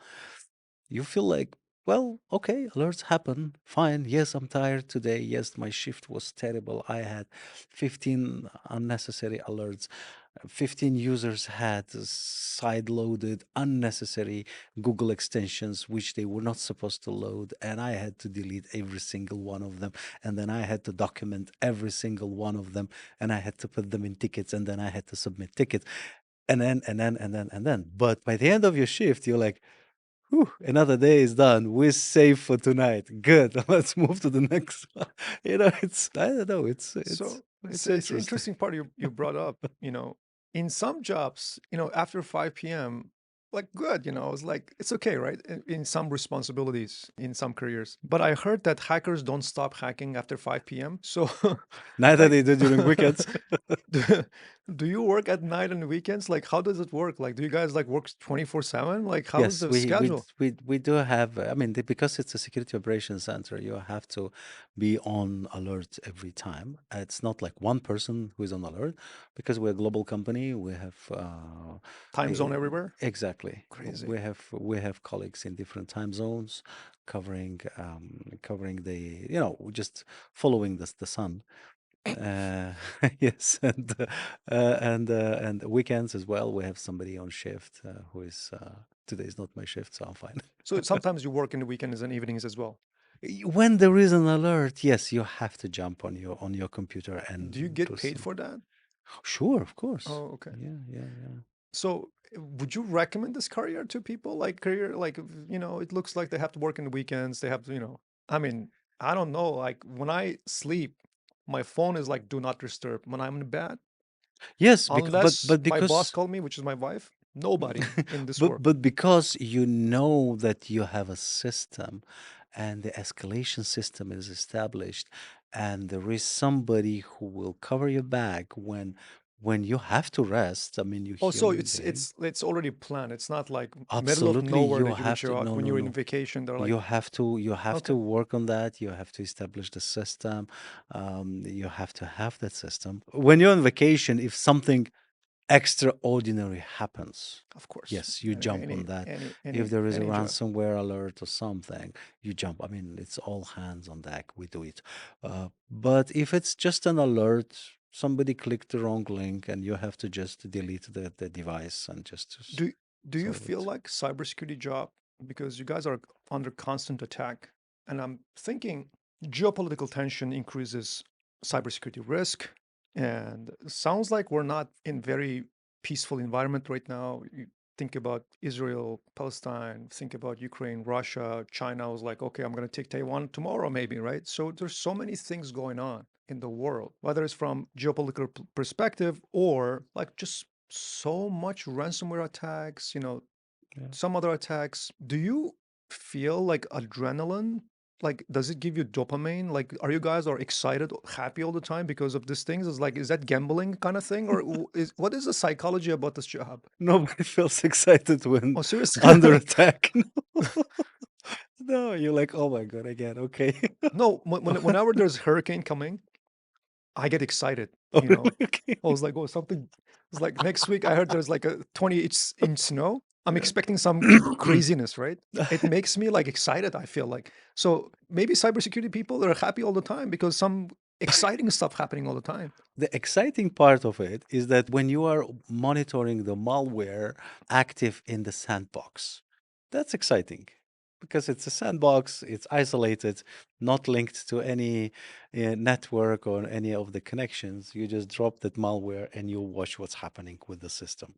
you feel like, well, okay, alerts happen. Fine. Yes, I'm tired today. Yes, my shift was terrible. I had 15 unnecessary alerts. 15 users had side-loaded unnecessary Google extensions, which they were not supposed to load. And I had to delete every single one of them. And then I had to document every single one of them. And I had to put them in tickets. And then I had to submit tickets. And then. But by the end of your shift, you're like, whew, another day is done. We're safe for tonight. Good. Let's move to the next one. I don't know. So It's it's an interesting. interesting part you brought up. In some jobs, after 5 p.m., like good, it's like it's okay, right? In some responsibilities, in some careers. But I heard that hackers don't stop hacking after 5 p.m. So, Neither like, they do during weekends. do, do you work at night and weekends? Like, how does it work? Like, do you guys like work 24/7? Like, how is Yes, the we schedule? we do have. I mean, because it's a security operations center, you have to be on alert every time. It's not like one person who is on alert, because we're a global company. We have Time zone eh, everywhere? exactly. Crazy. We have colleagues in different time zones, covering the just following the sun. Uh, yes, and weekends as well. We have somebody on shift who is today is not my shift, so I'm fine. So sometimes you work in the weekends and evenings as well. When there is an alert, yes, you have to jump on your computer Do you and get do paid some. for that? Sure, of course. Oh, okay. Yeah, yeah, yeah. So, would you recommend this career to people? Like career, like it looks like they have to work in the weekends. They have to, I mean, I don't know. Like when I sleep, my phone is like do not disturb. When I'm in bed, Yes, unless but my boss because called me, which is my wife, nobody in this world. but because you know that you have a system and the escalation system is established and there is somebody who will cover your back when you have to rest. I mean, you're Oh, so human it's being. it's it's already planned. It's not like middle of Absolutely, nowhere you that you have reach to. out No, when no, you're in no. vacation. They're like, You have to okay, work on that. You have to establish the system. You have to have that system. When you're on vacation, if something extraordinary happens, of course, yes, you jump any on that. any If any there is a any job. ransomware alert or something, you jump. I mean, it's all hands on deck. We do it. But if it's just an alert, somebody clicked the wrong link and you have to just delete the device and just Do do you solve feel it. like cybersecurity job because you guys are under constant attack, and I'm thinking geopolitical tension increases cybersecurity risk, and sounds like we're not in very peaceful environment right now. You think about Israel, Palestine, think about Ukraine, Russia, China was like, okay, I'm going to take Taiwan tomorrow, maybe, right? So there's so many things going on in the world, whether it's from geopolitical perspective or like just so much ransomware attacks, Yeah. some other attacks. Do you feel like adrenaline? Like, does it give you dopamine? Like, are you guys are excited, happy all the time because of these things? Is like, is that gambling kind of thing, or is what is the psychology about this job? Nobody feels excited when Oh, seriously? under attack. No, you're like, oh my God, again. Okay. No, whenever there's hurricane coming, I get excited, Oh, you really? know. Okay. I was like, oh, something. It's like next week. I heard there's like a 20-inch snow. I'm Yeah. expecting some craziness, right? It makes me like excited. I feel like so maybe cybersecurity people are happy all the time because some exciting stuff happening all the time. The exciting part of it is that when you are monitoring the malware active in the sandbox, that's exciting because it's a sandbox, it's isolated, not linked to any network or any of the connections. You just drop that malware and you watch what's happening with the system.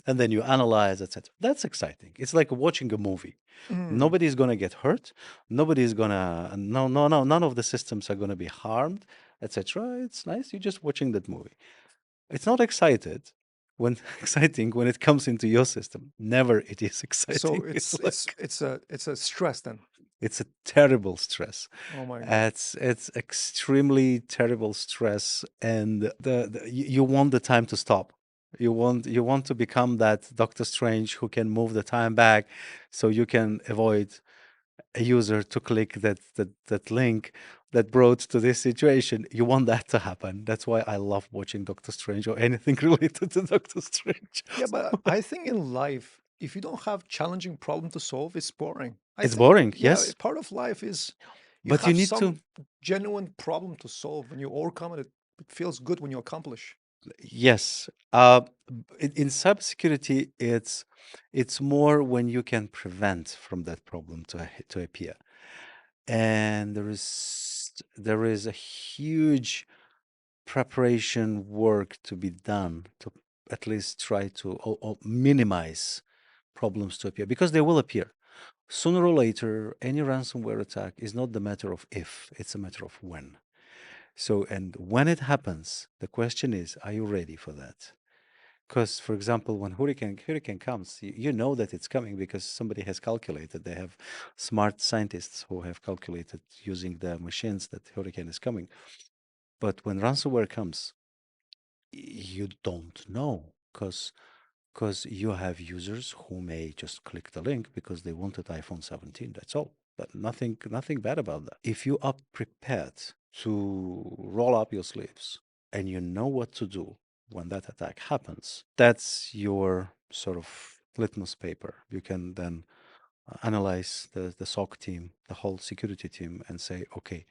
And then you analyze, etc. That's exciting. It's like watching a movie. Mm. Nobody's going to get hurt. Nobody's going to, no, no, no, none of the systems are going to be harmed, etc. It's nice. You're just watching that movie. It's not exciting when it comes into your system. Never it is So exciting. It's it's it's like it's a it's a stress then. it's a terrible stress. Oh my god. It's extremely terrible stress, and you want the time to stop. You want to become that Doctor Strange who can move the time back, so you can avoid a user to click that link that brought to this situation. You want that to happen. That's why I love watching Doctor Strange or anything related to Doctor Strange. Yeah, but I think in life, if you don't have challenging problem to solve, it's boring. I It's think, boring, yeah, yes, part of life is you but you have need to. some genuine problem to solve. When you overcome it, it feels good when you accomplish. Yes, in cybersecurity, it's more when you can prevent from that problem to appear, and there is a huge preparation work to be done to at least try to or minimize problems to appear because they will appear sooner or later. Any ransomware attack is not the matter of if, it's a matter of when. So, and when it happens, the question is, are you ready for that? Because, for example, when hurricane comes, you know that it's coming because somebody has calculated. They have smart scientists who have calculated using the machines that hurricane is coming. But when ransomware comes, you don't know because you have users who may just click the link because they wanted iPhone 17. That's all. But nothing bad about that. If you are prepared to roll up your sleeves and you know what to do when that attack happens, that's your sort of litmus paper. You can then analyze the SOC team, the whole security team, and say, okay,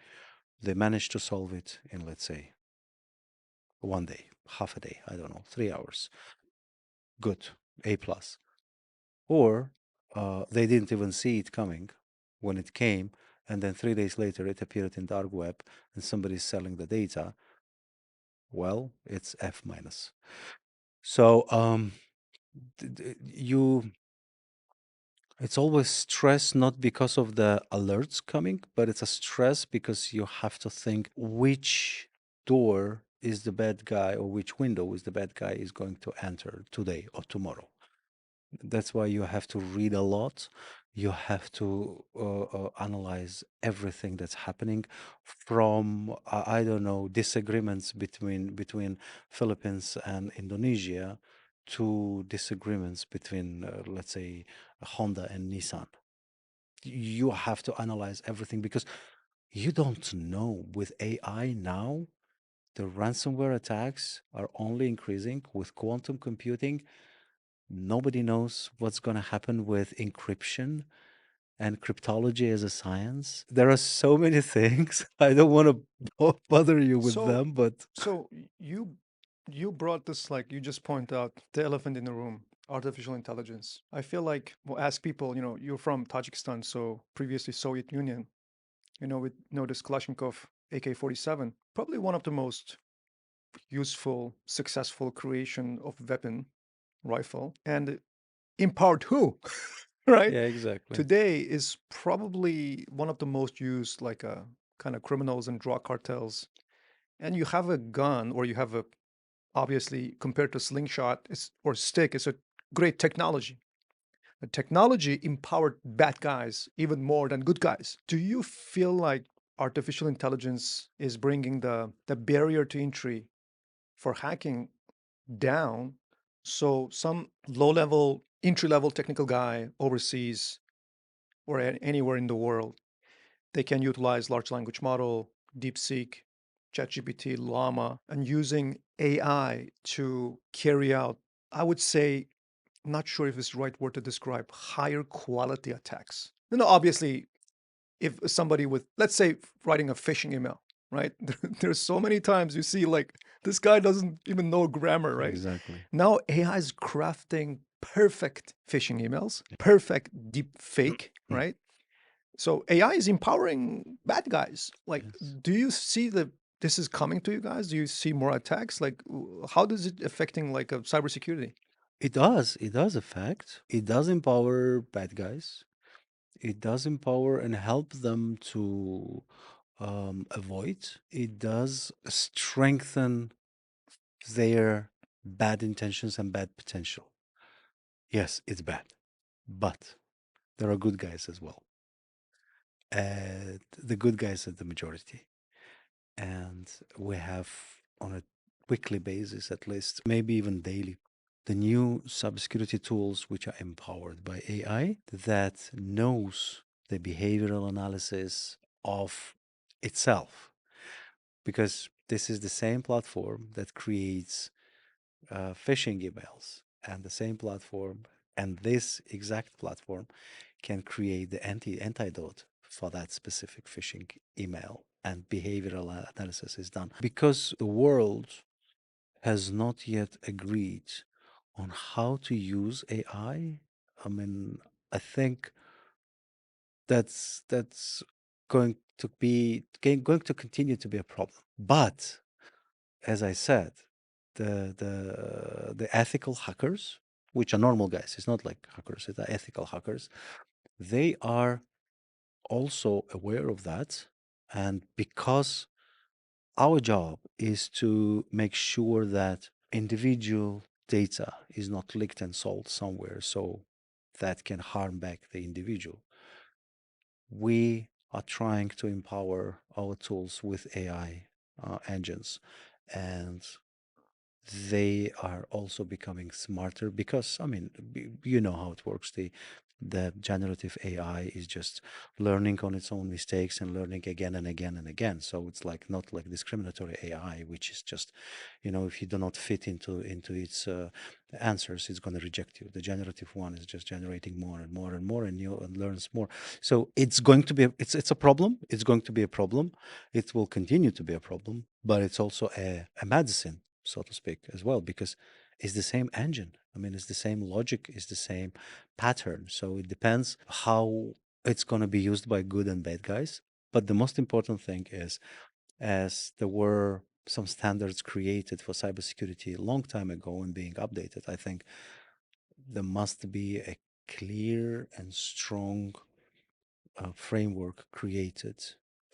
they managed to solve it in, let's say, one day, half a day, I don't know, 3 hours. Good, A plus. Or they didn't even see it coming when it came. and then 3 days later it appeared in dark web and somebody's selling the data, well, it's F minus. So you it's always stress not because of the alerts coming, but it's a stress because you have to think which door is the bad guy or which window is the bad guy is going to enter today or tomorrow. That's why you have to read a lot. You have to analyze everything that's happening, from I don't know, disagreements between Philippines and Indonesia to disagreements between let's say Honda and Nissan. You have to analyze everything because you don't know. With AI now, the ransomware attacks are only increasing. With quantum computing, nobody knows what's going to happen with encryption and cryptology as a science. There are so many things. I don't want to bother you with So, them, but you brought this, like you just point out the elephant in the room, artificial intelligence. I feel like we'll ask people, you're from Tajikistan, so previously Soviet Union, with this Kalashnikov AK-47, probably one of the most useful, successful creation of weapon rifle, and empowered who, right? yeah, exactly. Today is probably one of the most used, like kind of criminals and drug cartels. And you have a gun, or you have a, obviously compared to slingshot or stick, it's a great technology. The technology empowered bad guys even more than good guys. Do you feel like artificial intelligence is bringing the barrier to entry for hacking down, so some low level, entry level technical guy overseas or anywhere in the world, they can utilize large language model, DeepSeek, ChatGPT, Llama, and using AI to carry out, I would say, not sure if it's the right word to describe, higher quality attacks. Obviously, if somebody with, let's say, writing a phishing email, right? There's so many times you see like this guy doesn't even know grammar, right? Exactly. Now AI is crafting perfect phishing emails, perfect deep fake, right? So AI is empowering bad guys. Like, Yes. do you see that this is coming to you guys? Do you see more attacks? Like, how does it affecting like a cybersecurity? It does. It does affect. It does empower bad guys. It does empower and help them to avoid. It does strengthen their bad intentions and bad potential. Yes, it's bad, but there are good guys as well. The good guys are the majority. And we have, on a weekly basis at least, maybe even daily, the new cybersecurity tools which are empowered by AI that knows the behavioral analysis of itself. Because this is the same platform that creates phishing emails, and the same platform and this exact platform can create the antidote for that specific phishing email, and behavioral analysis is done because the world has not yet agreed on how to use AI. I mean, I think that's going to continue to be a problem. But as I said, the ethical hackers, which are normal guys, it's not like hackers, it's the ethical hackers, they are also aware of that. And because our job is to make sure that individual data is not leaked and sold somewhere so that can harm back the individual, we are trying to empower our tools with AI engines. And they are also becoming smarter because, I mean, you know how it works. The generative AI is just learning on its own mistakes and learning again and again and again. So it's like not like discriminatory AI, which is just, if you do not fit into its answers, it's going to reject you. The generative one is just generating more and more and more, and you and learns more. So it's going to be it's a problem. It's going to be a problem. It will continue to be a problem, but it's also a medicine, so to speak, as well, because it's the same engine. I mean, it's the same logic, it's the same pattern. So it depends how It's going to be used by good and bad guys. But the most important thing is, as there were some standards created for cybersecurity a long time ago and being updated, I think there must be a clear and strong framework created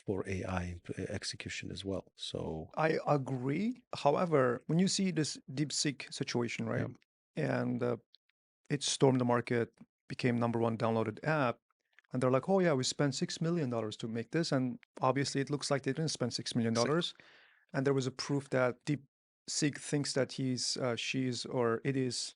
for AI execution as well. So, I agree. However, when you see this DeepSeek situation, yeah, right, and it stormed the market, became number one downloaded app, and they're like, "Oh yeah, we spent $6 million to make this," and obviously it looks like they didn't spend exactly. $6 million, and there was a proof that DeepSeek thinks that she's, or it is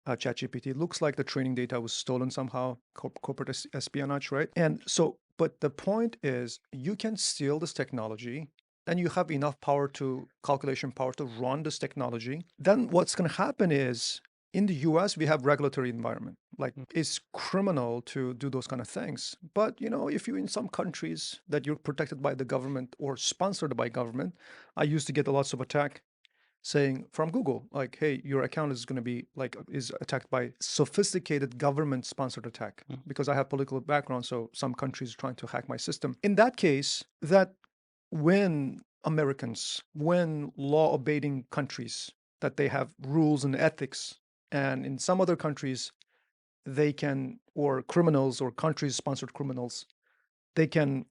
ChatGPT. It looks like the training data was stolen somehow, corporate espionage, right? And so, but the point is, you can steal this technology, and you have enough power to calculation power to run this technology. Then what's going to happen is, in the US, we have regulatory environment. Like, Mm, it's criminal to do those kind of things. But if you're in some countries that you're protected by the government or sponsored by government, I used to get lots of attack saying from Google, like, hey, your account is going to be like is attacked by sophisticated government sponsored attack mm, because I have political background. So some countries are trying to hack my system. In that case, that when Americans, when law obeying countries, that they have rules and ethics, and in some other countries, they can, or criminals or countries sponsored criminals, they can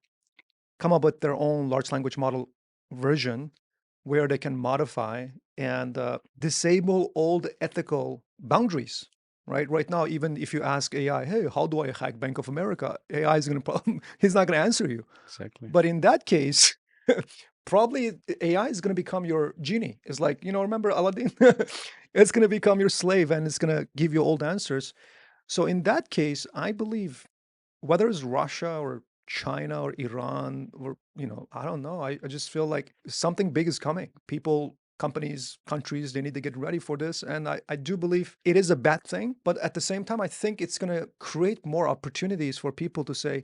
come up with their own large language model version where they can modify and disable all the ethical boundaries. Right now, even if you ask AI, hey, how do I hack Bank of America, AI is going to he's not going to answer you. exactly. But in that case, probably AI is going to become your genie. It's like, remember Aladdin? It's going to become your slave and it's going to give you all the answers. So in that case, I believe whether it's Russia or China or Iran or, I don't know. I just feel like something big is coming. People, companies, countries, they need to get ready for this. And I do believe it is a bad thing. But at the same time, I think it's going to create more opportunities for people to say,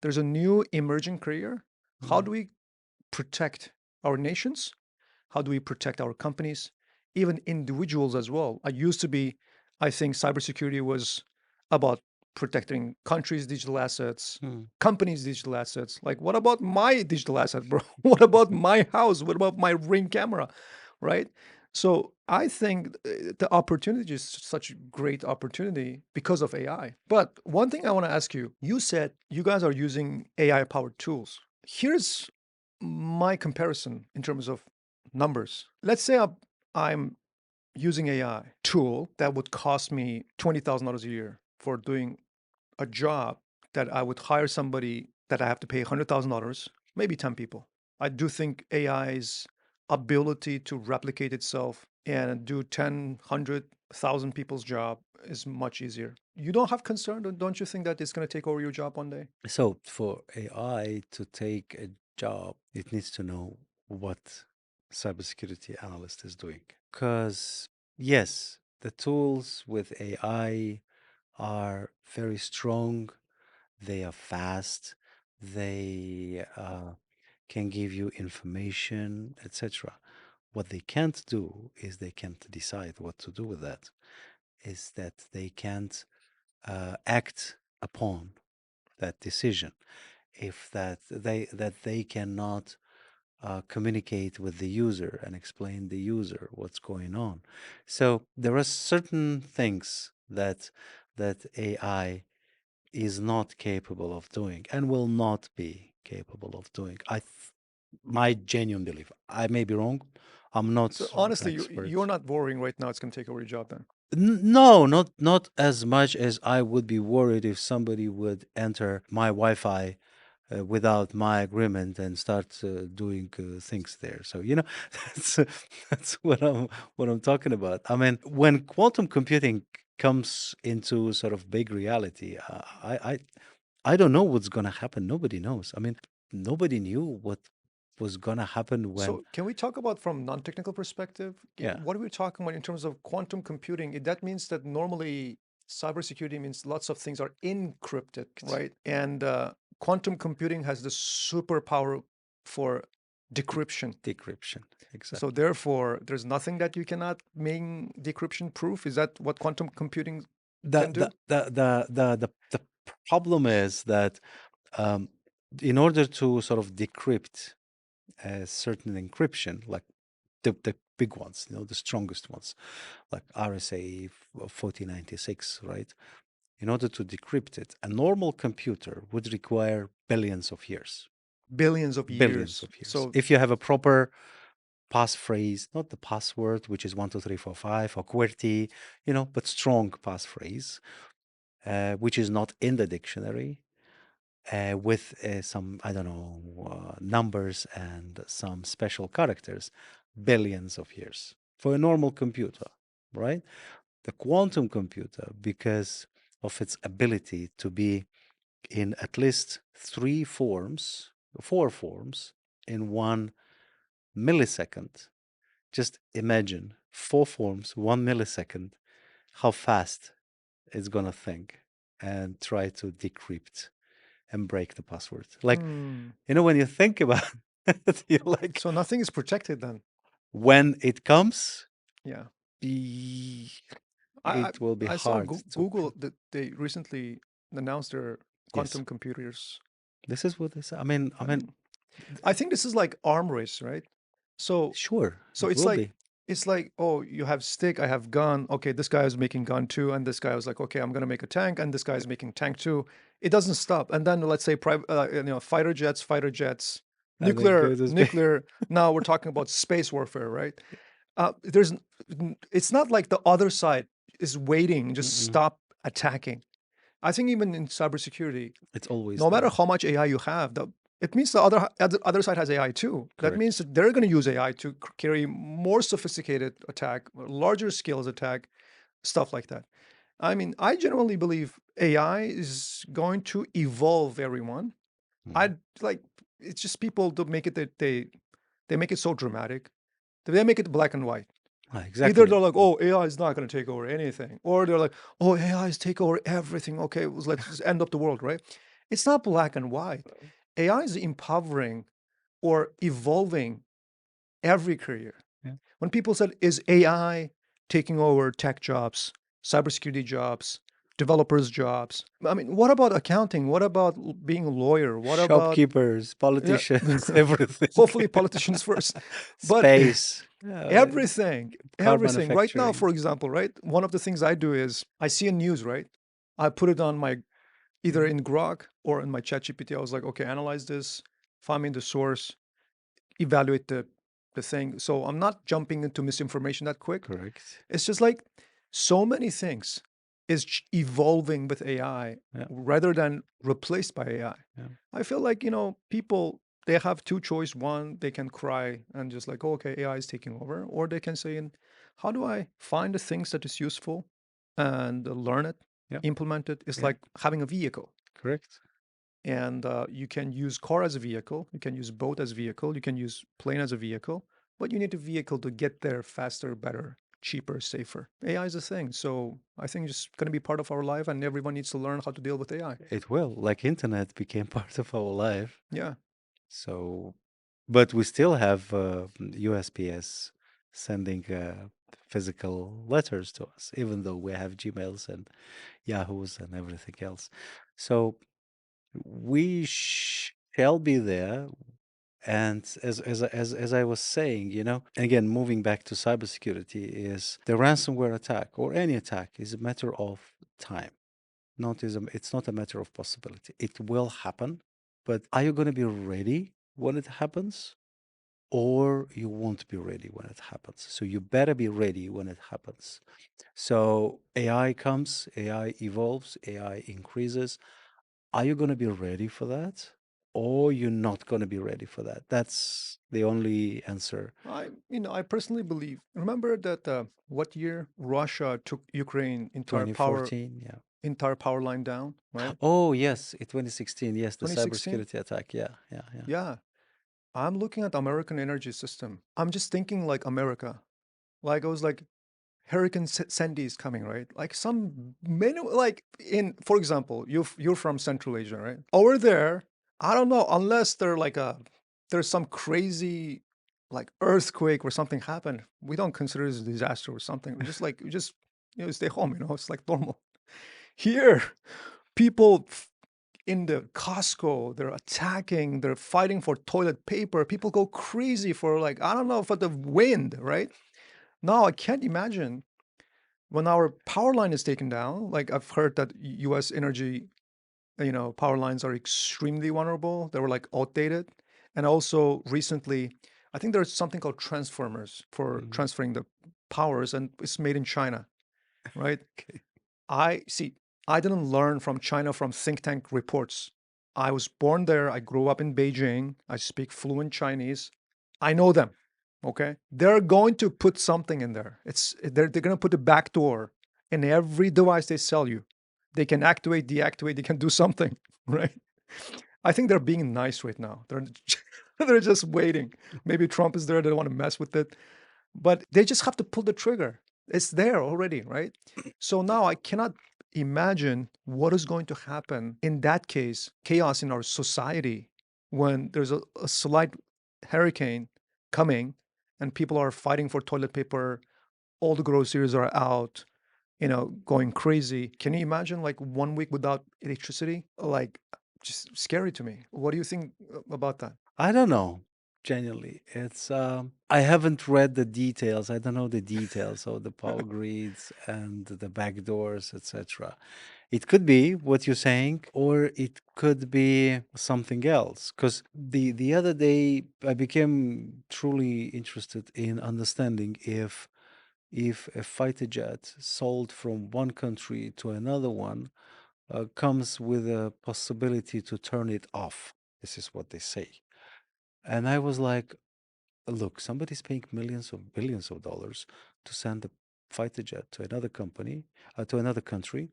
there's a new emerging career. How Mm, do we protect our nations? How do we protect our companies, even individuals as well? I think cybersecurity was about protecting countries' digital assets, mm, companies' digital assets. Like, what about my digital asset, bro? What about my house? What about my Ring camera, right? So I think the opportunity is such a great opportunity because of AI. But one thing I want to ask you, you said you guys are using AI powered tools. Here's my comparison in terms of numbers. Let's say I'm using AI tool that would cost me $20,000 a year for doing a job that I would hire somebody that I have to pay $100,000, maybe 10 people. I do think AI's ability to replicate itself and do 10, 100,000 people's job is much easier. You don't have concern, don't you think that it's going to take over your job one day? So for AI to take a job, it needs to know what cybersecurity analyst is doing. Because yes, the tools with AI are very strong. They are fast. They can give you information, etc. What they can't do is they can't decide what to do with that. Is that they can't act upon that decision. If that they cannot communicate with the user and explain the user what's going on. So there are certain things that AI is not capable of doing and will not be capable of doing. My genuine belief. I may be wrong. I'm not So an honestly, you're expert. not worrying right now it's going to take over your job then. No, not as much as I would be worried if somebody would enter my Wi-Fi without my agreement and start doing things there. So that's that's what I'm talking about. I mean, when quantum computing comes into sort of big reality, I don't know what's gonna happen. Nobody knows. I mean, nobody knew what was gonna happen when. So can we talk about from non-technical perspective? Yeah, What are we talking about in terms of quantum computing? That means that normally cybersecurity means lots of things are encrypted, right? And quantum computing has the superpower for decryption. decryption So exactly. therefore, there's nothing that you cannot make decryption proof. Is that what quantum computing the can the do? the the the the, the Problem is that um, in order to sort of decrypt a certain encryption, like the big ones, the strongest ones, like RSA 4096, right? In order to decrypt it, a normal computer would require billions of years. Billions of Billions years. of years. So If you have a proper passphrase, not the password, which is 12345 or QWERTY, but strong passphrase, which is not in the dictionary, with some, I don't know, numbers and some special characters, billions of years for a normal computer, right? The quantum computer, because of its ability to be in at least four forms in 1 millisecond. Just imagine 4 forms, 1 millisecond, how fast it's gonna think and try to decrypt and break the password. Like, hmm. when you think about it, you're like, So nothing is protected then. when it comes, Yeah. e- I I, it will be I saw hard to. Google that they recently announced their Yes, quantum computers. this is what this. I I mean, mean, I think this is like arm race, right? So sure, so it it's will like be oh, you have stick, I have gun. Okay, this guy is making gun too, and this guy was like, okay, I'm gonna make a tank, and this guy is making tank too. It doesn't stop. And then let's say private, fighter jets, and then nuclear, go to space. nuclear. Now we're talking about space warfare, right? There's, it's not like the other side is waiting, just Mm-mm. stop attacking. I think even in cybersecurity, It's always no matter there. how much AI you have, it means the other side has AI too. That means Correct. that they're going to use AI to carry more sophisticated attack, larger scales attack, stuff like that. I mean, I genuinely believe AI is going to evolve everyone. Mm. I like it's just people to make it that they make it so dramatic. They make it black and white. Either Exactly. they're like, oh, AI is not going to take over anything, or they're like, oh, AI is take over everything. Okay, let's just end up the world, right? It's not black and white. AI is empowering or evolving every career. Yeah. When people said, is AI taking over tech jobs, cybersecurity jobs, developers' jobs? I mean, what about accounting? What about being a lawyer? What about, Shopkeepers, yeah, politicians, everything. hopefully politicians first, but Space, everything, car everything. Right now, manufacturing. for example, right? One of the things I do is I see a news, right? I put it on my either Mhm. in Grok or in my ChatGPT. I was like, okay, analyze this, find me the source, evaluate the thing. So I'm not jumping into misinformation that quick. Correct. It's just like so many things is evolving with AI Yeah. rather than replaced by AI. Yeah. I feel like, people they have two choice. One, they can cry and just like, oh, okay, AI is taking over, or they can say, how do I find the things that is useful and learn it, Yeah. implement it? It's Yeah. like having a vehicle. Correct. And you can use car as a vehicle, you can use boat as a vehicle, you can use plane as a vehicle, but you need a vehicle to get there faster, better, cheaper, safer. AI is a thing, so I think it's going to be part of our life, and everyone needs to learn how to deal with AI. It will. Like internet became part of our life. Yeah. So, but we still have USPS sending physical letters to us, even though we have Gmails and Yahoos and everything else. So we shall be there. And as I was saying, again, moving back to cybersecurity, is the ransomware attack or any attack is a matter of time. It's not a matter of possibility. It will happen, but are you going to be ready when it happens, or you won't be ready when it happens? So you better be ready when it happens. So AI comes, AI evolves, AI increases. Are you going to be ready for that? Or you're not going to be ready for that? That's the only answer. I personally believe, remember that what year Russia took Ukraine 2014, yeah. entire power line down, right? Oh, yes, in 2016, yes, the 2016. cybersecurity attack. Yeah, yeah, yeah. Yeah. I'm looking at American energy system. I'm just thinking like America. Like I was like, Hurricane Sandy is coming, right? Like some many, like in, for example, you're from Central Asia, right? Over there, I don't know, unless there's some crazy like earthquake or something happened. We don't consider it a disaster or something. We just stay home, it's like normal. Here, People in the Costco, they're attacking, they're fighting for toilet paper. People go crazy for, like, I don't know, for the wind, right? Now I can't imagine when our power line is taken down. Like, I've heard that US energy, power lines are extremely vulnerable. They were like outdated. And also recently, I think there's something called transformers for Mhm. transferring the powers, and it's made in China, right? Okay. I see. I didn't learn from China from think tank reports. I was born there. I grew up in Beijing. I speak fluent Chinese. I know them. Okay, they're going to put something in there. They're going to put a backdoor in every device they sell you. They can activate, deactivate. They can do something, right? I think they're being nice right now. They're they're just waiting. Maybe Trump is there. They don't want to mess with it, but they just have to pull the trigger. It's there already, right? So now I cannot imagine what is going to happen in that case, chaos in our society, when there's a slight hurricane coming and people are fighting for toilet paper, all the groceries are out, going crazy. Can you imagine like 1 week without electricity? Like, just scary to me. What do you think about that? I don't know. Genuinely, it's I haven't read the details. I don't know the details of the power grids and the backdoors, etc. It could be what you're saying, or it could be something else. Because the other day, I became truly interested in understanding if a fighter jet sold from one country to another one comes with a possibility to turn it off. This is what they say. And I was like, look, somebody's paying millions of billions of dollars to send a fighter jet to another company, to another country,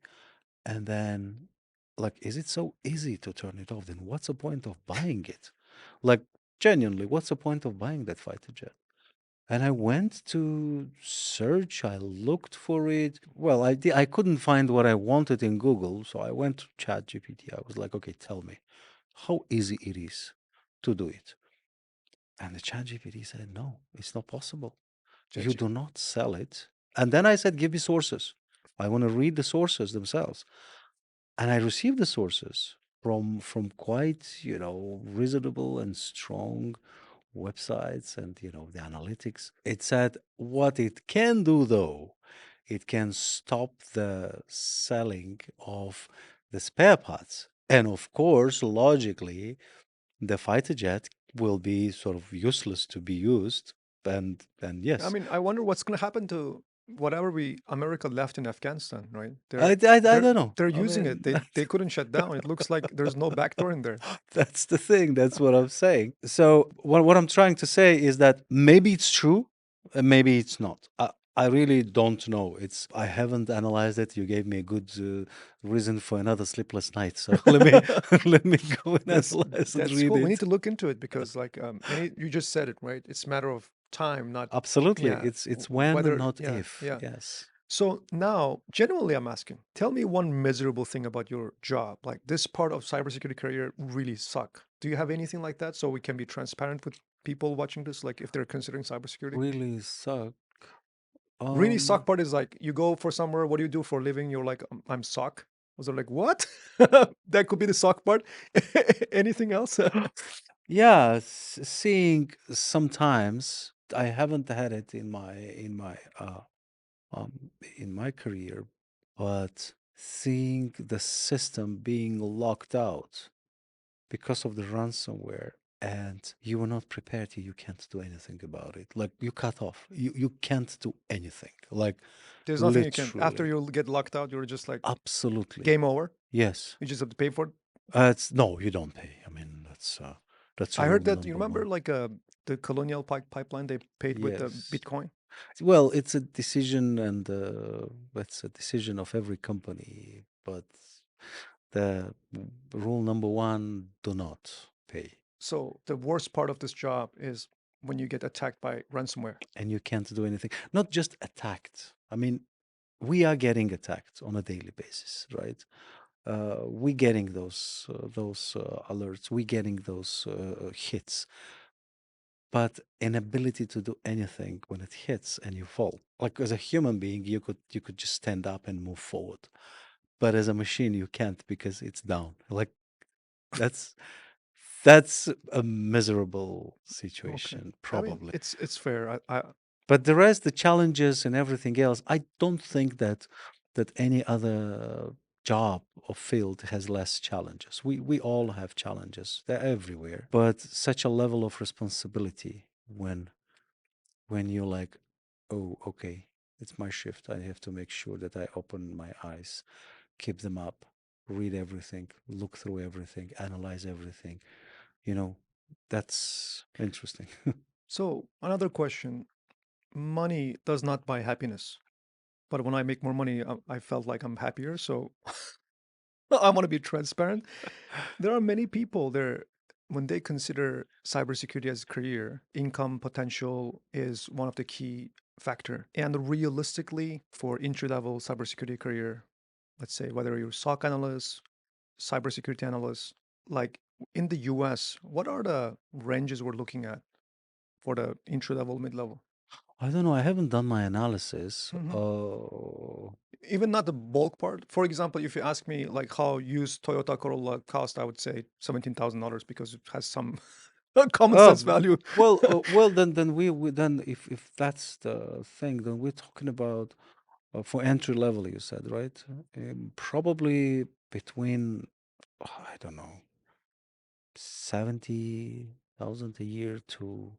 and then, like, is it so easy to turn it off? Then what's the point of buying it? Like, genuinely, what's the point of buying that fighter jet? And I went to search, I looked for it. Well, I couldn't find what I wanted in Google, so I went to ChatGPT. I was like, okay, tell me how easy it is to do it. And the ChatGPT said, no, it's not possible. You Judgy. do not sell it. And then I said, give me sources. I want to read the sources themselves. And I received the sources from quite, reasonable and strong websites and, the analytics. It said what it can do though, it can stop the selling of the spare parts. And of course, logically, the fighter jet will be sort of useless to be used. And I yes, mean, I wonder what's going to happen to whatever we America left in Afghanistan, right? I They're don't know. they're I using it. mean, They couldn't shut down. It looks like there's no backdoor in there. that's the thing. That's what I'm saying. So what I'm trying to say is that maybe it's true, and maybe it's not. I really don't know. I haven't analyzed it. You gave me a good reason for another sleepless night. So let me go and That's analyze and that's read cool. We need it. to look into it because, like, you just said it, right? It's a matter of time, not, Absolutely, yeah, it's when and whether, not yeah, if. yeah. Yes. So now, genuinely, I'm asking, tell me one miserable thing about your job. Like, this part of cybersecurity career really suck. Do you have anything like that so we can be transparent with people watching this, like if they're considering cybersecurity? Really suck. Really Um, suck part is like you go for somewhere, what do you do for a living? You're like, I'm suck. I was like, what? That could be the suck part. Anything else? yeah, seeing sometimes I haven't had it um in my career, but seeing the system being locked out because of the ransomware and you were not prepared, you can't do anything about it. Like you cut off. You can't do anything. Like There's nothing you can. After literally. you get locked out, you're just like Absolutely. game over. Yes. You just have to pay for it. It's no, you don't pay. I mean, that's I heard rule that, you number remember one. like the Colonial Pipeline they paid with the Yes. Bitcoin. Well, it's a decision, and it's a decision of every company. But the rule number one: do not pay, So the worst part of this job is when you get attacked by ransomware. and you can't do anything. Not just attacked. I mean, we are getting attacked on a daily basis, right? We getting those alerts. We getting those hits, but inability to do anything when it hits and you fall. Like as a human being, you could just stand up and move forward. but as a machine you can't because it's down. Like that's that's a miserable Okay. situation, I mean, probably. it's fair. I But the rest, the challenges and everything else, I don't think that any other job or field has less challenges. We all have challenges. They're everywhere. But such a level of responsibility when you're like, oh, okay, it's my shift. I have to make sure that I open my eyes, keep them up, read everything, look through everything, analyze everything. You know, that's interesting. So another question: money does not buy happiness, but when I make more money, I felt like I'm happier. So I want to be transparent. There are many people there when they consider cybersecurity as a career, income potential is one of the key factor. And realistically, for entry-level cybersecurity career, let's say whether you're SOC analyst, cybersecurity analyst, like in the US, what are the ranges we're looking at for the entry level, mid level? I don't know. I haven't done my analysis. Hmm. Oh, Even not the bulk part. For example, if you ask me like how used Toyota Corolla cost, I would say $17,000 because it has some common oh, sense value. well. Then we then if that's the thing, then we're talking about for entry level. You said right? Probably between I don't know 70,000 a year to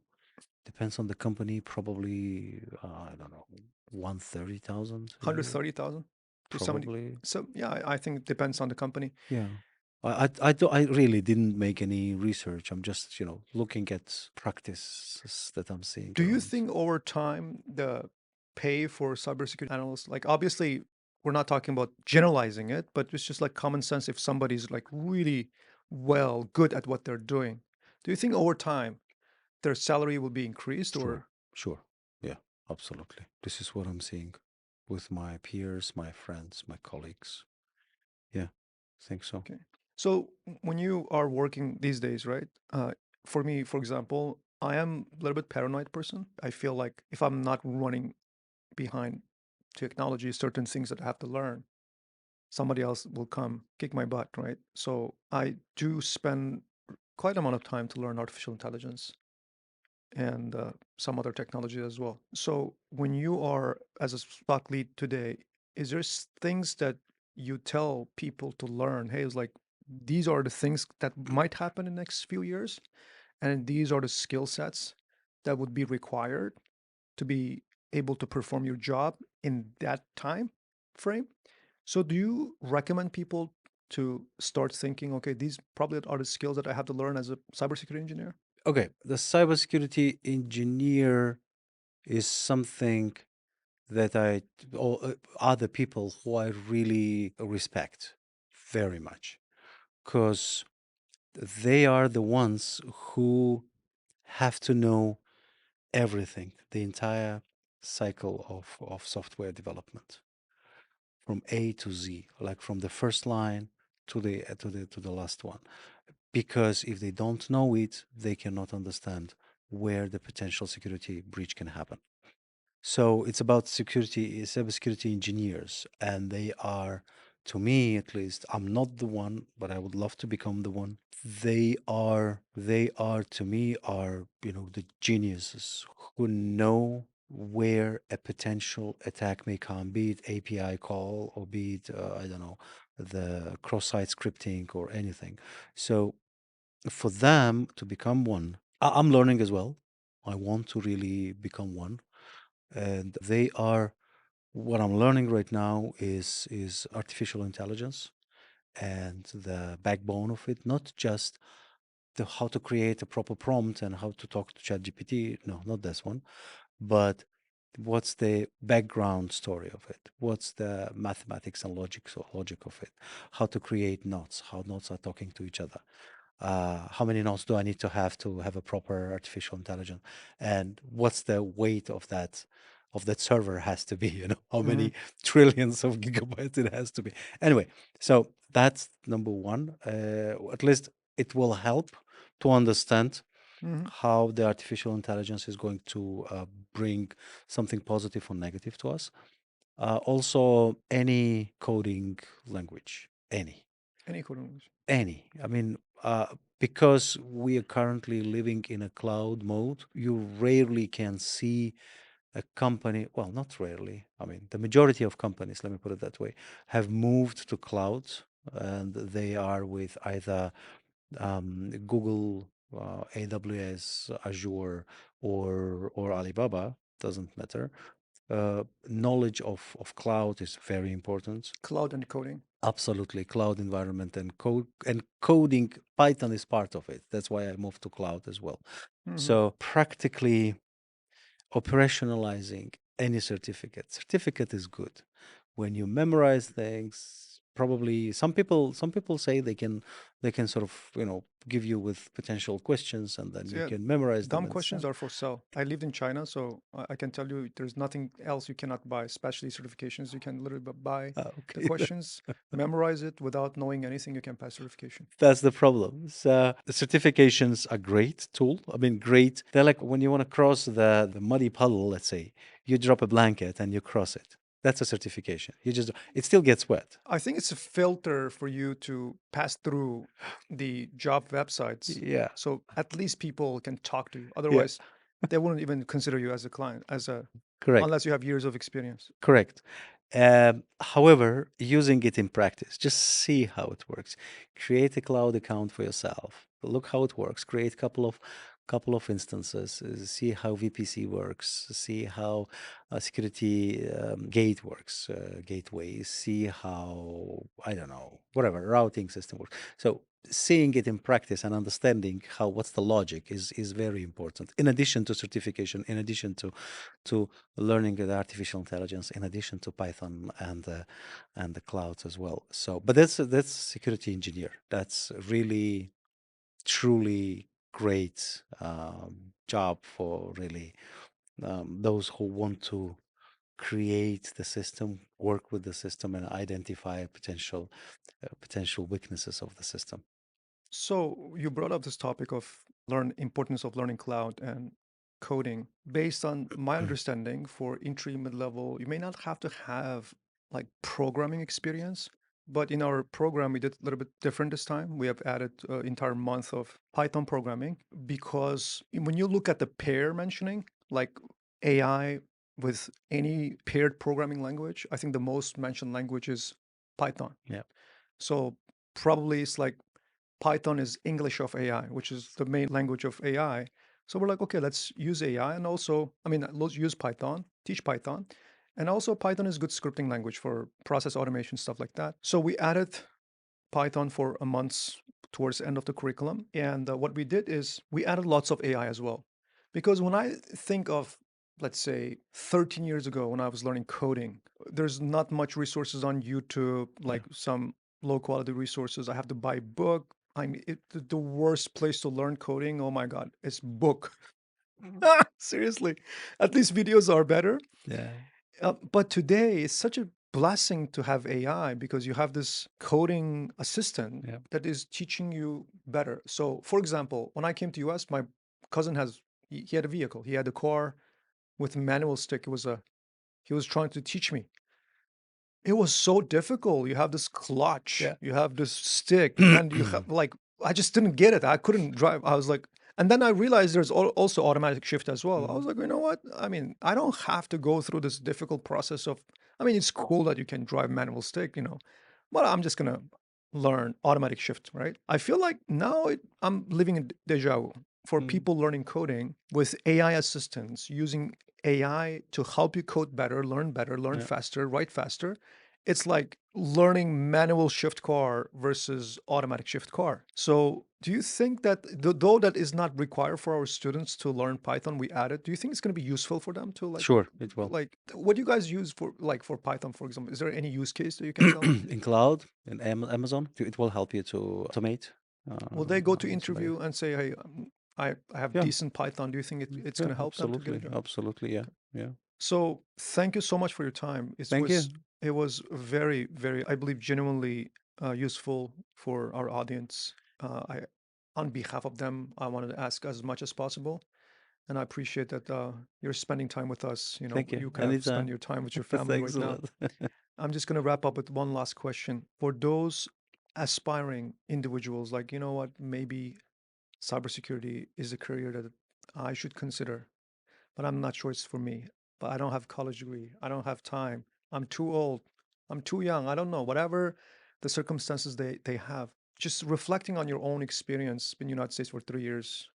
depends on the company. Probably I don't know 130,000 a year. 130,000 to 70. Probably. So yeah, I think it depends on the company. Yeah. I really didn't make any research. I'm just, looking at practices that I'm seeing Do you around. think over time the pay for cybersecurity analysts, like obviously we're not talking about generalizing it, but it's just like common sense if somebody's like really well good at what they're doing. Do you think over time their salary will be increased Sure, or sure. Yeah, absolutely. This is what I'm seeing with my peers, my friends, my colleagues. Yeah, I think so. okay. So when you are working these days, right? For me, for example, I am a little bit paranoid person. I feel like if I'm not running behind technology, certain things that I have to learn, somebody else will come kick my butt, right? So I do spend quite amount of time to learn artificial intelligence and some other technology as well. So when you are as a stock lead today, is there things that you tell people to learn? Hey, it's like these are the things that might happen in the next few years, and these are the skill sets that would be required to be able to perform your job in that time frame. So do you recommend people to start thinking, okay, these probably are the skills that I have to learn as a cybersecurity engineer? Okay, the cybersecurity engineer is something that or other people who I really respect very much because they are the ones who have to know everything, the entire cycle of software development from A to Z, like from the first line to the last one. Because if they don't know it, they cannot understand where the potential security breach can happen. So it's about cybersecurity engineers, and they are, to me at least, I'm not the one, but I would love to become the one. They are to me are, the geniuses who know where a potential attack may come, be it API call or be it, I don't know, the cross-site scripting or anything. So for them to become one, I'm learning as well. I want to really become one, and they are what I'm learning right now is artificial intelligence and the backbone of it, not just the how to create a proper prompt and how to talk to ChatGPT. No, not this one, but what's the background story of it? What's the mathematics and logic of it? How to create nodes? How nodes are talking to each other? How many nodes do I need to have a proper artificial intelligence? And what's the weight of that server has to be, how Hmm. many trillions of gigabytes it has to be. Anyway, so that's number one. At least it will help to understand Hmm. how the artificial intelligence is going to bring something positive or negative to us. Also, any coding language, Any coding language. any. I mean, because we are currently living in a cloud mode, you rarely can see a company, well, not rarely, I mean, the majority of companies, let me put it that way, have moved to clouds, and they are with either Google, AWS, Azure, or Alibaba, doesn't matter. Knowledge of cloud is very important. Cloud and coding. Absolutely, cloud environment and code and coding. Python is part of it. That's why I moved to cloud as well. Hmm. So practically operationalizing any certificate. Certificate is good. When you memorize things, probably some people say they can sort of, give you with potential questions, and then So you yeah, can memorize them dumb and questions send. are for sale. I lived in China, so I can tell you there's nothing else you cannot buy, especially certifications. You can literally buy the Okay. questions, memorize it without knowing anything. You can pass certification. That's the problem. So the certifications are great tool. I mean, great. They're like when you want to cross the muddy puddle, let's say, you drop a blanket and you cross it. That's a certification. It still gets wet. I think it's a filter for you to pass through the job websites, Yeah. so at least people can talk to you. Yeah. Otherwise, they wouldn't even consider you as a client, Correct. unless you have years of experience. Correct. However, using it in practice, just see how it works. Create a cloud account for yourself. Look how it works. Create couple of instances. See how VPC works. See how security gate works, gateways. See how, I don't know, whatever routing system works. So seeing it in practice and understanding how what's the logic is very important. In addition to certification, in addition to learning the artificial intelligence, in addition to Python and the clouds as well. So, but that's security engineer. That's really truly great job for really those who want to create the system, work with the system, and identify potential weaknesses of the system. So you brought up this topic of learn importance of learning cloud and coding. Based on my understanding, for entry mid-level, you may not have to have like programming experience, but in our program, we did a little bit different this time. We have added entire month of Python programming because when you look at the pair mentioning, like AI with any paired programming language, I think the most mentioned language is Python. Yeah, So probably it's like Python is English of AI, which is the main language of AI. So we're like, okay, let's use AI and also, I mean, let's use Python, teach Python. And also Python is good scripting language for process automation, stuff like that. So we added Python for a month towards the end of the curriculum. And what we did is we added lots of AI as well. Because when I think of, let's say, 13 years ago when I was learning coding, there's not much resources on YouTube, yeah, like some low quality resources. I have to buy book. I mean, the worst place to learn coding, oh my God, is book. Seriously. At least videos are better. yeah, But today it's such a blessing to have AI because you have this coding assistant yeah, that is teaching you better. So, for example, when I came to US, my cousin he had a vehicle. He had a car with manual stick. He was trying to teach me. It was so difficult. You have this clutch, yeah. you have this stick, and you have like I just didn't get it. I couldn't drive. I was like, and then I realized there's also automatic shift as well. I Mhm. was like, you know what? I mean, I don't have to go through this difficult process of. I mean, it's cool that you can drive manual stick, but I'm just gonna learn automatic shift, right? I feel like now I'm living in deja vu for Mhm. people learning coding with AI assistants using AI to help you code better, learn Yeah, faster, write faster. It's like learning manual shift car versus automatic shift car. So, do you think that though that is not required for our students to learn Python, we added? Do you think it's going to be useful for them to sure, it will. what do you guys use for Python, for example? Is there any use case that you can tell me? In cloud, in Amazon, it will help you to automate. Will they go to Automate. interview and say, "Hey, I have Yeah, decent Python"? Do you think it's yeah, going to help them to get a absolutely, job? absolutely, yeah, Okay. yeah. So thank you so much for your time. Thank you. It was very, very, I believe, genuinely useful for our audience. On behalf of them, I wanted to ask as much as possible. And I appreciate that you're spending time with us. You know, Thank you. you kind of spend Anytime. your time with your family Thanks right a now. lot. I'm just going to wrap up with one last question. For those aspiring individuals, like, you know what, maybe cybersecurity is a career that I should consider, but I'm not sure it's for me. But I don't have college degree. I don't have time. I'm too old. I'm too young. I don't know. Whatever the circumstances they have. Just reflecting on your own experience in the United States for 3 years,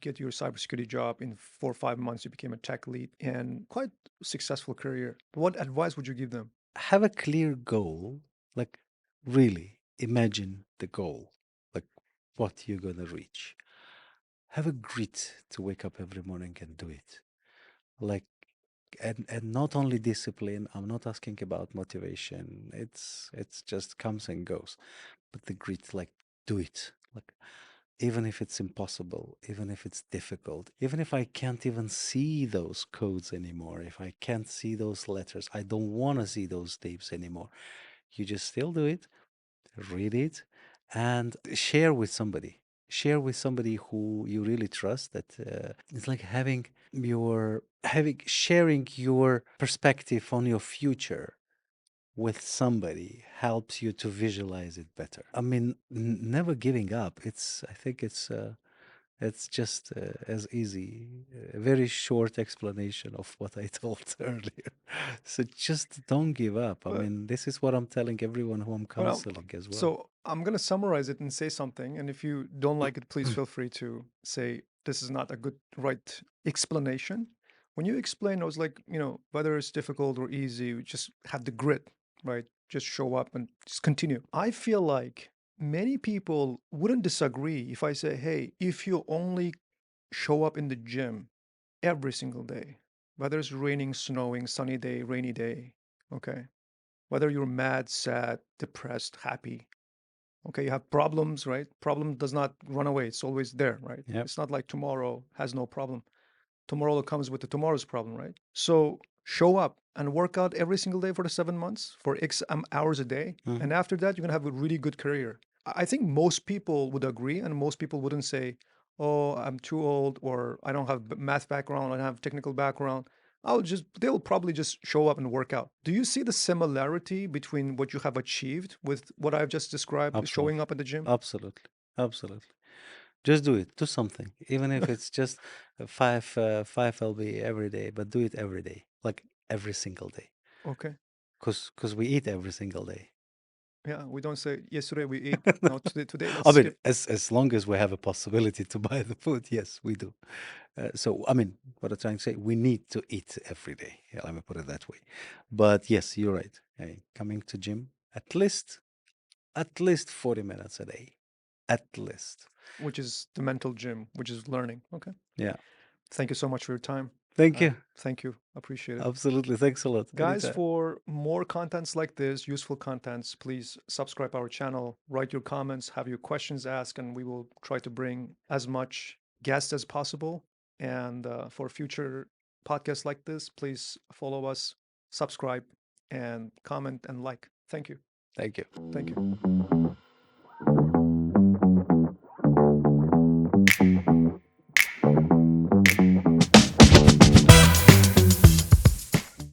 get your cybersecurity job in 4 or 5 months. You became a tech lead and quite successful career. What advice would you give them? Have a clear goal. Like, really imagine the goal, like what you're going to reach. Have a grit to wake up every morning and do it. Like, and not only discipline. I'm not asking about motivation. It's just comes and goes. But the grit, like, do it. Like, even if it's impossible, even if it's difficult, even if I can't even see those codes anymore, if I can't see those letters, I don't want to see those names anymore. You just still do it, read it, and share with somebody. Share with somebody who you really trust. That it's like having sharing your perspective on your future with somebody helps you to visualize it better. I mean, never giving up. I think it's just as easy. A very short explanation of what I told earlier. So just don't give up. I But mean, this is what I'm telling everyone who I'm well, counseling as well. so I'm gonna summarize it and say something, and if you don't like it, please feel free to say this is not a good right explanation. When you explain, I was like, whether it's difficult or easy, you just have the grit, right? Just show up and just continue. I feel like many people wouldn't disagree if I say, hey, if you only show up in the gym every single day, whether it's raining, snowing, sunny day, rainy day, okay? Whether you're mad, sad, depressed, happy, okay, you have problems, right? Problem does not run away, it's always there, right? Yep. It's not like tomorrow has no problem. Tomorrow comes with the tomorrow's problem, right? So show up and work out every single day for the 7 months for X hours a day. Hmm. And after that, you're going to have a really good career. I think most people would agree, and most people wouldn't say, oh, I'm too old, or I don't have math background, I don't have technical background. They'll probably just show up and work out. Do you see the similarity between what you have achieved with what I've just described, showing Absolutely. up at the gym? Absolutely. Absolutely. Just do it. Do something, even if it's just five LB every day, but do it every day, like every single day, Okay. because we eat every single day. Yeah, we don't say yesterday we ate. No, today let's I mean, skip. as long as we have a possibility to buy the food, yes, we do. So, I mean, what I'm trying to say, we need to eat every day. Yeah, let me put it that way. But yes, you're right. Coming to gym at least 40 minutes a day, at least. Which is the mental gym, which is learning. Okay. Yeah. Thank you so much for your time. Thank you. Thank you. Appreciate it. Absolutely. Thanks a lot. Guys, Anytime. for more contents like this, useful contents, please subscribe our channel, write your comments, have your questions asked, and we will try to bring as much guests as possible. And for future podcasts like this, please follow us, subscribe, and comment and like. Thank you. Thank you. Thank you.